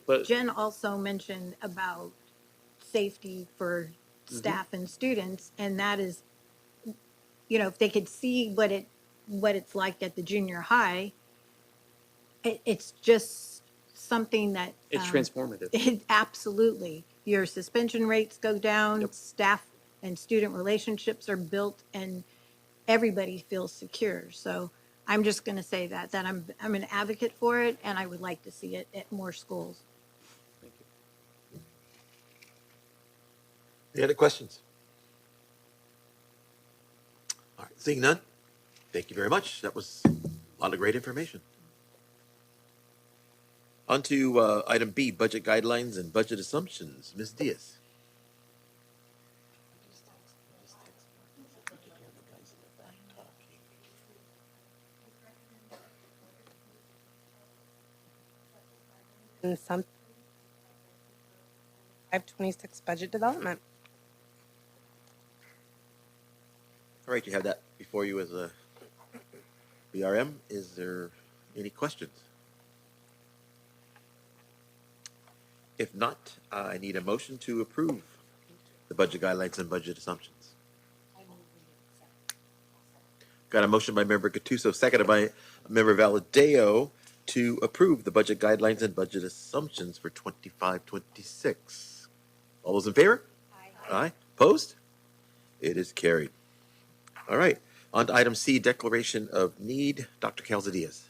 but Jen also mentioned about safety for staff and students, and that is, if they could see what it's like at the junior high, it's just something that it's transformative. Absolutely, your suspension rates go down. Yep. Staff and student relationships are built, and everybody feels secure. So I'm just going to say that I'm an advocate for it, and I would like to see it at more schools. Thank you. Any other questions? All right, seeing none, thank you very much. That was a lot of great information. On to item B, budget guidelines and budget assumptions. Ms. Diaz. And some 526 budget development. All right, you have that before you as a BRM. Is there any questions? If not, I need a motion to approve the budget guidelines and budget assumptions. Got a motion by member Gattuso, seconded by member Valadeo to approve the budget guidelines and budget assumptions for 25-26. All those in favor? Aye. Aye. Opposed? It is carried. All right. On to item C, declaration of need. Dr. Calzadias.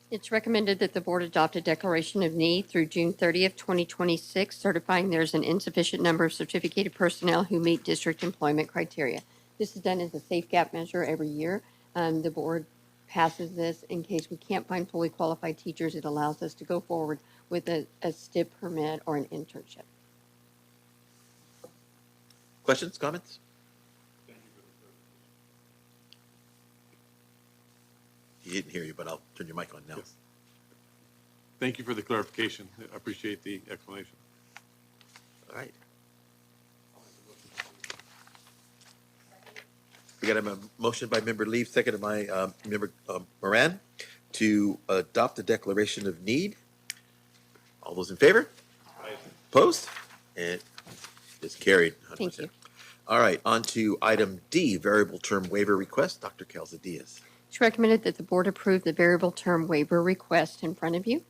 It's recommended that the board adopt a declaration of need through June 30th, 2026, certifying there's an insufficient number of certificated personnel who meet district employment criteria. This is done as a safe gap measure every year. The board passes this in case we can't find fully qualified teachers. It allows us to go forward with a STIP permit or an internship. Questions, comments? He didn't hear you, but I'll turn your mic on now. Yes. Thank you for the clarification. I appreciate the explanation. All right. We got a motion by member Leaf, seconded by member Moran to adopt the declaration of need. All those in favor? Aye. Opposed? It is carried. 100%. Thank you. All right, on to item D, variable term waiver request. Dr. Calzadias. It's recommended that the board approve the variable term waiver request in front of you.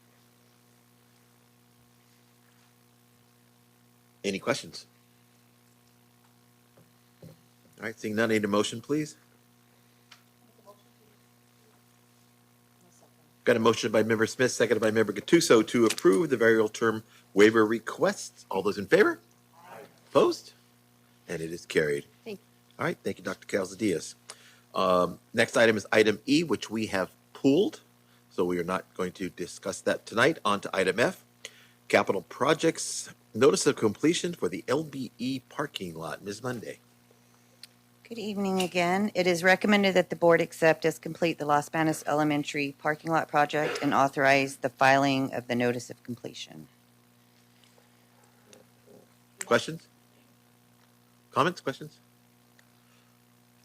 Any questions? All right, seeing none, need a motion, please. Got a motion by Member Smith, seconded by Member Gattuso to approve the variable term waiver request. All those in favor? Opposed? And it is carried. Thank you. All right, thank you, Dr. Calzadias. Next item is item E, which we have pulled, so we are not going to discuss that tonight. On to item F, capital projects, notice of completion for the LBE parking lot. Ms. Monday. Good evening again. It is recommended that the board accept as complete the Los Banos Elementary parking lot project and authorize the filing of the notice of completion. Questions? Comments? Questions?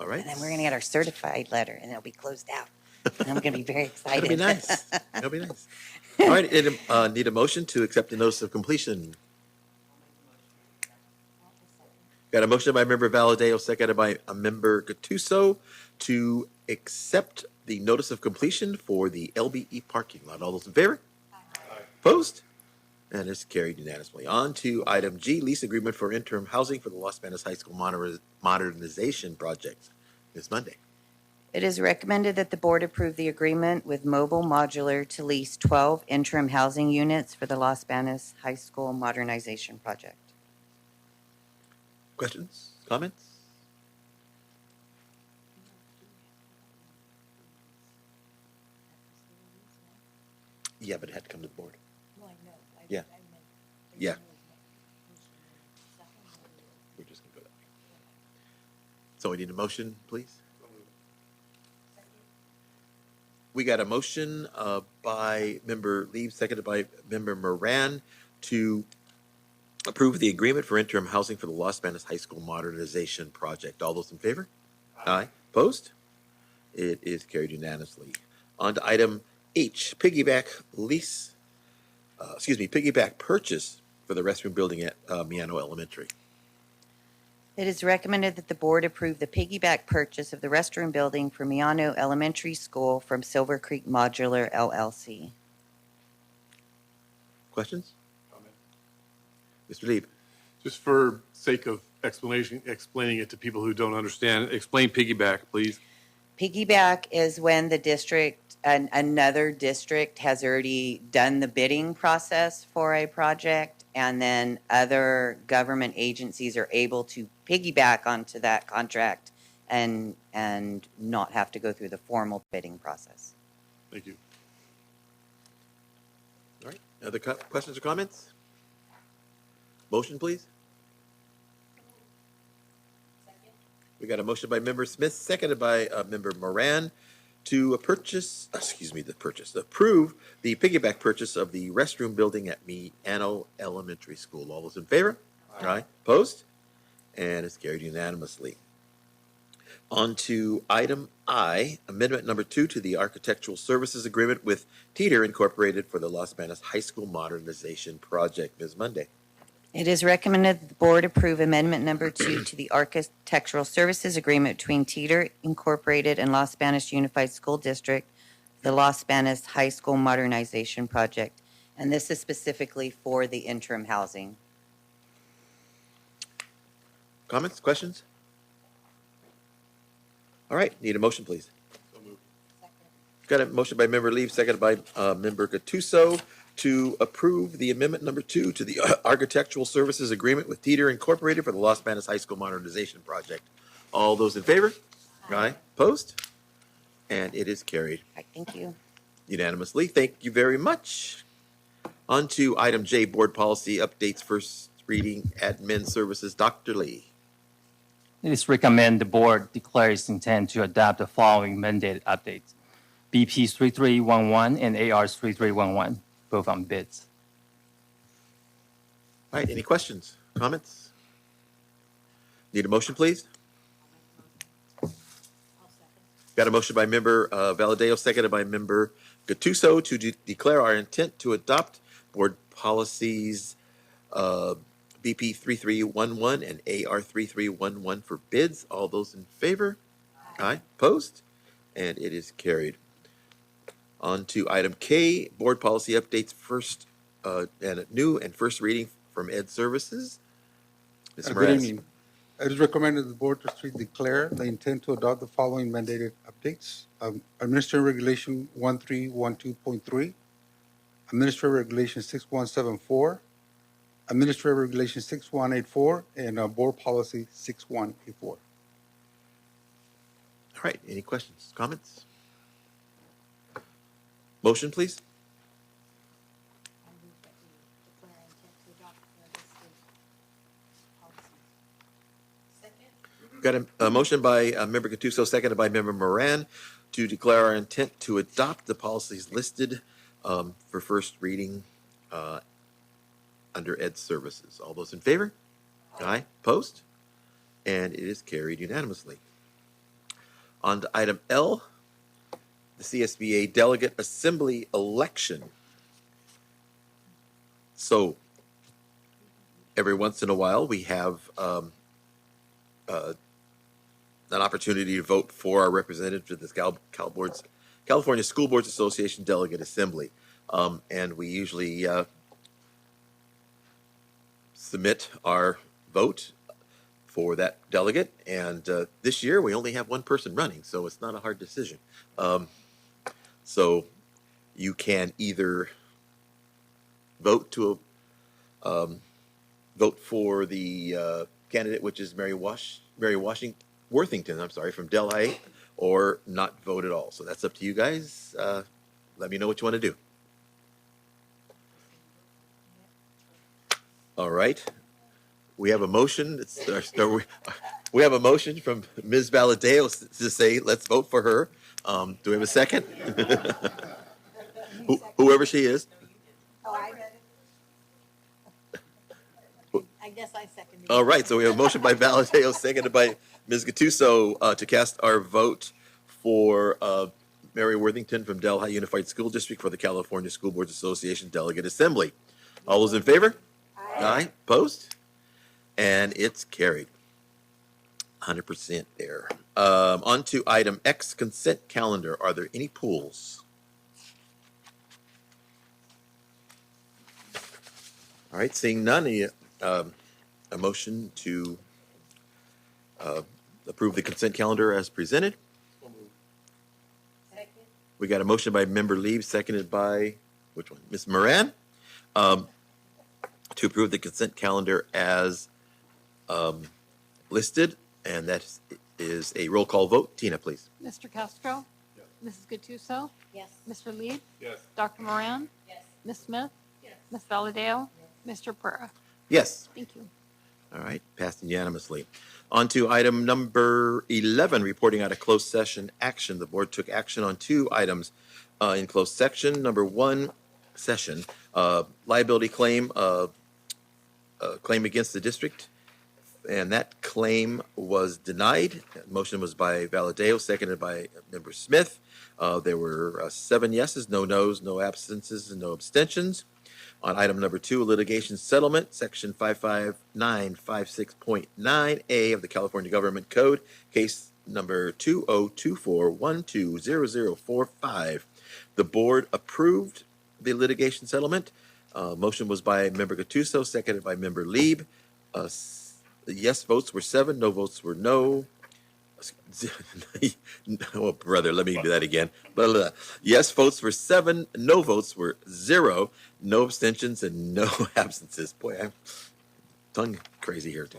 All right. And then we're going to get our certified letter, and it'll be closed out. And I'm going to be very excited. That'll be nice. That'll be nice. All right, need a motion to accept the notice of completion. Got a motion by Member Valadeo, seconded by a Member Gattuso to accept the notice of completion for the LBE parking lot. All those in favor? Opposed? And it's carried unanimously. On to item G, lease agreement for interim housing for the Los Banos High School modernization project. Ms. Monday. It is recommended that the board approve the agreement with Mobile Modular to lease 12 interim housing units for the Los Banos High School modernization project. Questions? Comments? Yeah, but it had to come to the board. Yeah. Yeah. We're just going to go that way. So we need a motion, please. We got a motion by Member Leib, seconded by Member Moran to approve the agreement for interim housing for the Los Banos High School modernization project. All those in favor? Aye. Opposed? It is carried unanimously. On to item H, piggyback purchase for the restroom building at Miano Elementary. It is recommended that the board approve the piggyback purchase of the restroom building for Miano Elementary School from Silver Creek Modular LLC. Questions? Mr. Leib. Just for sake of explaining it to people who don't understand, explain piggyback, please. Piggyback is when the district, another district has already done the bidding process for a project, and then other government agencies are able to piggyback onto that contract and not have to go through the formal bidding process. Thank you. All right. Other questions or comments? Motion, please. We got a motion by Member Smith, seconded by Member Moran to approve the piggyback purchase of the restroom building at Miano Elementary School. All those in favor? Aye. Opposed? And it's carried unanimously. On to item I, amendment number 2 to the Architectural Services Agreement with Teeter Incorporated for the Los Banos High School Modernization Project. Ms. Monday. It is recommended that the board approve amendment number 2 to the Architectural Services Agreement between Teeter Incorporated and Los Banos Unified School District, the Los Banos High School Modernization Project. And this is specifically for the interim housing. Comments, questions? All right, need a motion, please. Got a motion by Member Leib, seconded by Member Gattuso to approve the amendment number 2 to the Architectural Services Agreement with Teeter Incorporated for the Los Banos High School Modernization Project. All those in favor? Aye. Opposed? And it is carried. All right, thank you. Unanimously. Thank you very much. On to item J, Board Policy Updates, first reading, Admin Services. Dr. Lee. It is recommended the board declare its intent to adopt the following mandated updates: BP 3311 and AR 3311, both on bids. All right, any questions, comments? Need a motion, please? Got a motion by Member Valadeo, seconded by Member Gattuso to declare our intent to adopt board policies BP 3311 and AR 3311 for bids. All those in favor? Aye. Opposed? And it is carried. On to item K, board policy updates first, and new and first reading from Ed Services. Ms. Good Moran. evening. It is recommended the Board Trustees declare they intend to adopt the following mandated updates. Administrative Regulation 1312.3, Administrative Regulation 6174, Administrative Regulation 6184, and Board Policy 6184. All right, any questions, comments? Motion, please. Got a motion by Member Gattuso, seconded by Member Moran, to declare our intent to adopt the policies listed for first reading under Ed Services. All those in favor? Aye. Opposed? And it is carried unanimously. On to item L, the CSBA Delegate Assembly election. So every once in a while, we have an opportunity to vote for our representative to this California School Boards Association Delegate Assembly. And we usually submit our vote for that delegate. And this year, we only have one person running, so it's not a hard decision. So you can either vote for the candidate, which is Mary Worthington, from Delhi, or not vote at all. So that's up to you guys. Let me know what you want to do. All right. We have a motion. We have a motion from Ms. Valadeo to say, let's vote for her. Do we have a second? Whoever she is. I guess I second. All right, so we have a motion by Valadeo, seconded by Ms. Gattuso, to cast our vote for Mary Worthington from Delhi Unified School District for the California School Boards Association Delegate Assembly. All those in favor? Aye. Opposed? And it's carried. 100% there. On to item X, consent calendar. Are there any pools? All right, seeing none, a motion to approve the consent calendar as presented. Second. We got a motion by Member Leave, seconded by, which one? Ms. Moran, to approve the consent calendar as listed, and that is a roll call vote. Tina, please. Mr. Castro? Yes. Mrs. Gattuso? Yes. Mr. Lee? Yes. Dr. Moran? Yes. Ms. Smith? Yes. Ms. Valadeo? Mr. Pereira? Yes. Thank you. All right, passed unanimously. On to item number 11, reporting out of closed session action. The board took action on two items in closed section. Number one, session, liability claim, claim against the district, and that claim was denied. Motion was by Valadeo, seconded by Member Smith. There were 7 yeses, no nos, no absences, and no abstentions. On item number 2, litigation settlement, section 55956.9A of the California Government Code, case number 2024120045. The board approved the litigation settlement. Motion was by Member Gattuso, seconded by Member Lieb. Yes votes were 7, no votes were no. Oh, brother, let me do that again. Blah, blah. Yes votes were 7, no votes were 0, no abstentions, and no absences. Boy, I'm tongue crazy here, too.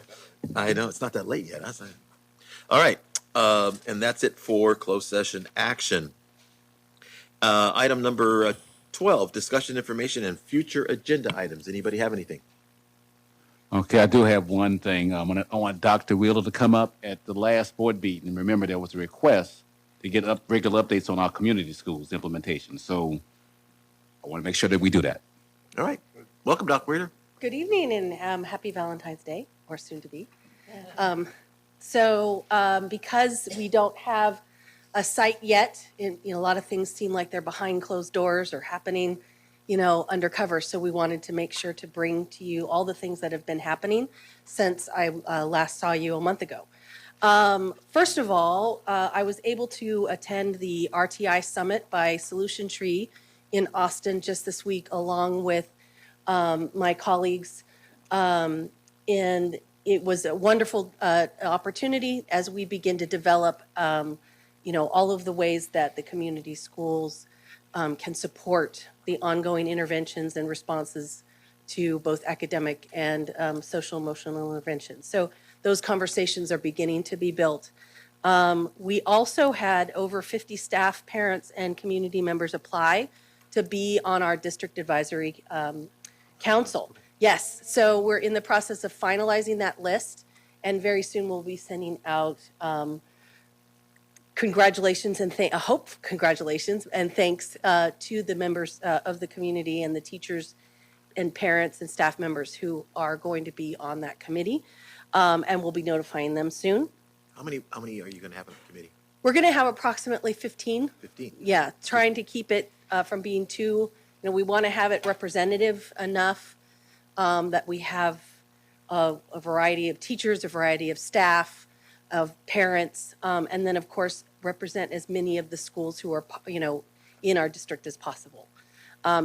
I know, it's not that late yet. All right, and that's it for closed session action. Item number 12, discussion information and future agenda items. Anybody have anything? Okay, I do have one thing. I want Dr. Wheeler to come up at the last board meeting. And remember, there was a request to get regular updates on our community schools implementation. So I want to make sure that we do that. All right. Welcome, Dr. Wheeler. Good evening and happy Valentine's Day, or soon to be. Because we don't have a site yet, and a lot of things seem like they're behind closed doors or happening undercover. So we wanted to make sure to bring to you all the things that have been happening since I last saw you a month ago. First of all, I was able to attend the RTI Summit by Solution Tree in Austin just this week, along with my colleagues. And it was a wonderful opportunity as we begin to develop, all of the ways that the community schools can support the ongoing interventions and responses to both academic and social emotional interventions. So those conversations are beginning to be built. We also had over 50 staff, parents, and community members apply to be on our district advisory council. Yes, so we're in the process of finalizing that list, and very soon we'll be sending out congratulations and congratulations and thanks to the members of the community and the teachers and parents and staff members who are going to be on that committee, and we'll be notifying them soon. How many are you going to have on the committee? We're going to have approximately 15. 15. Yeah, trying to keep it from being too, we want to have it representative enough that we have a variety of teachers, a variety of staff, of parents, and then of course represent as many of the schools who are, in our district as possible.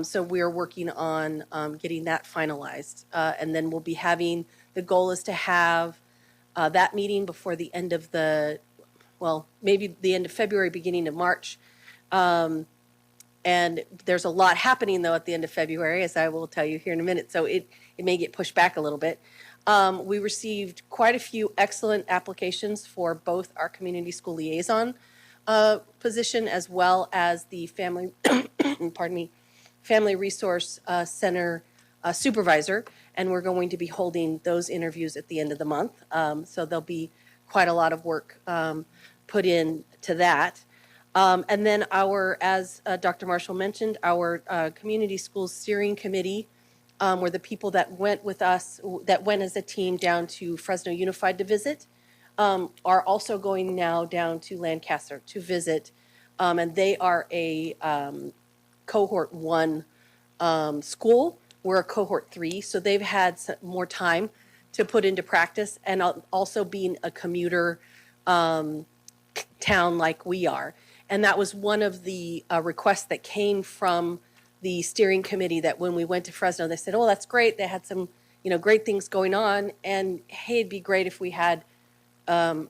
So we're working on getting that finalized, and then we'll be having, the goal is to have that meeting before the end of maybe the end of February, beginning of March. And there's a lot happening though at the end of February, as I will tell you here in a minute, so it may get pushed back a little bit. We received quite a few excellent applications for both our community school liaison position as well as the family, family resource center supervisor, and we're going to be holding those interviews at the end of the month. So there'll be quite a lot of work put into that. And then as Dr. Marshall mentioned, our community schools steering committee were the people that went with us, that went as a team down to Fresno Unified to visit, are also going now down to Lancaster to visit. And they are a cohort 1 school. We're a cohort 3, so they've had more time to put into practice, and also being a commuter town like we are. And that was one of the requests that came from the steering committee, that when we went to Fresno, they said, oh, that's great. They had some, great things going on. And hey, it'd be great if we had a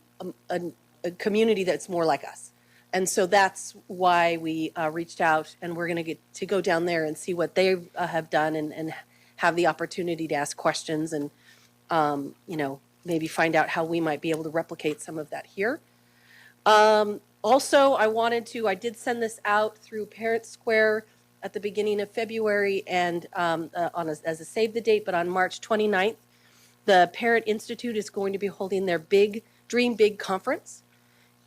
community that's more like us. And so that's why we reached out, and we're going to get to go down there and see what they have done, and have the opportunity to ask questions and, maybe find out how we might be able to replicate some of that here. Also, I did send this out through Parent Square at the beginning of February, and as a save the date, but on March 29th, the Parent Institute is going to be holding their Dream Big conference.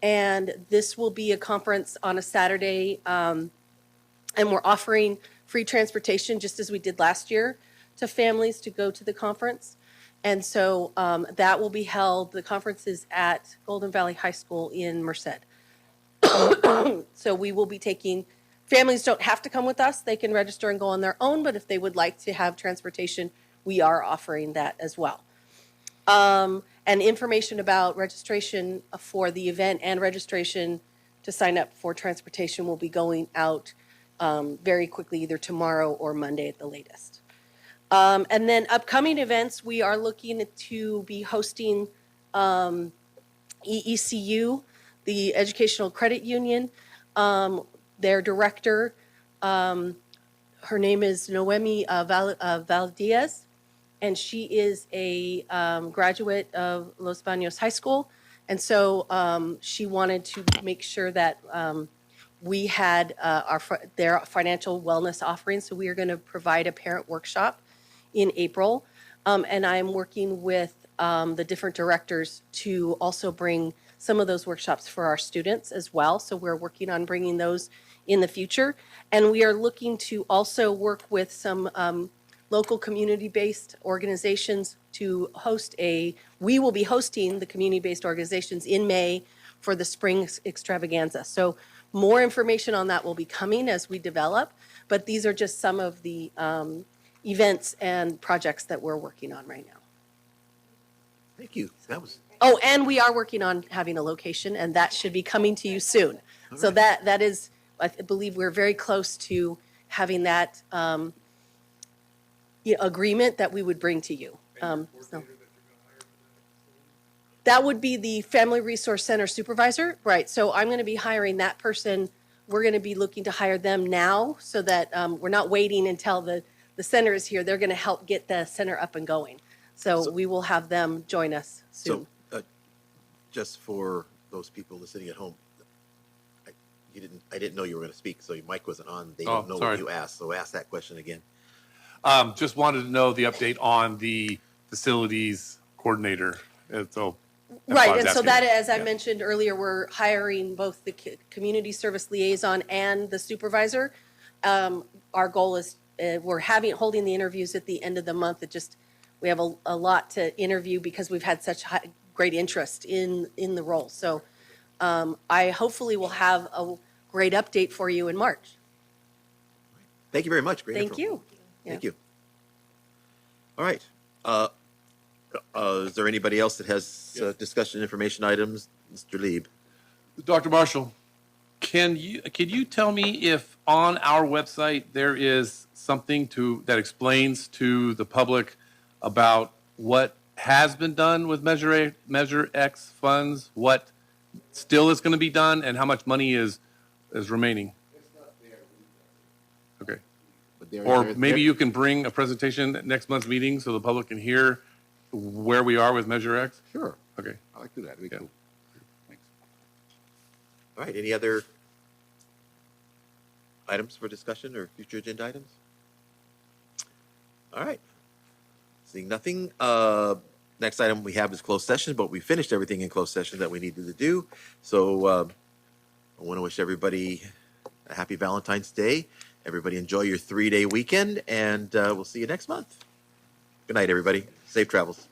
And this will be a conference on a Saturday, and we're offering free transportation, just as we did last year, to families to go to the conference. And so that will be held, the conference is at Golden Valley High School in Merced. So we will be families don't have to come with us. They can register and go on their own, but if they would like to have transportation, we are offering that as well. And information about registration for the event and registration to sign up for transportation will be going out very quickly, either tomorrow or Monday at the latest. And then upcoming events, we are looking to be hosting EECU, the Educational Credit Union. Their director, her name is Noemi Valdez, and she is a graduate of Los Baños High School. And so she wanted to make sure that we had their financial wellness offerings. So we are going to provide a parent workshop in April. And I'm working with the different directors to also bring some of those workshops for our students as well. So we're working on bringing those in the future. And we are looking to also work with some local community-based organizations to we will be hosting the community-based organizations in May for the spring extravaganza. So More information on that will be coming as we develop, but these are just some of the events and projects that we're working on right now. Thank you. That was Oh, and we are working on having a location, and that should be coming to you soon. So that is, I believe we're very close to having that agreement that we would bring to you. So. That would be the Family Resource Center supervisor, right? So I'm going to be hiring that person. We're going to be looking to hire them now so that we're not waiting until the center is here. They're going to help get the center up and going. So we will have them join us soon. So, just for those people listening at home, I didn't know you were going to speak, so your mic wasn't on. They don't know sorry. what you asked, so ask that question again. Just wanted to know the update on the facilities coordinator. And so, that's why I Right, was and so asking. that, as I mentioned earlier, we're hiring both the community service liaison and the supervisor. Our goal is, we're holding the interviews at the end of the month. We have a lot to interview because we've had such great interest in the role. So I hopefully will have a great update for you in March. Thank you very much. Great Thank info. you. Thank you. All right. Is there anybody else that has discussion information items? Mr. Lieb. Dr. Marshall, can you tell me if on our website there is something that explains to the public about what has been done with Measure X funds, what still is going to be done, and how much money is remaining? Okay. Or maybe you can bring a presentation at next month's meeting so the public can hear where we are with Measure X? Sure. Okay. I like to do that. That'd be cool. Thanks. All right. Any other items for discussion or future agenda items? All right. Seeing nothing. Next item we have is closed session, but we finished everything in closed session that we needed to do. So I want to wish everybody a happy Valentine's Day. Everybody enjoy your 3-day weekend, and we'll see you next month. Good night, everybody. Safe travels.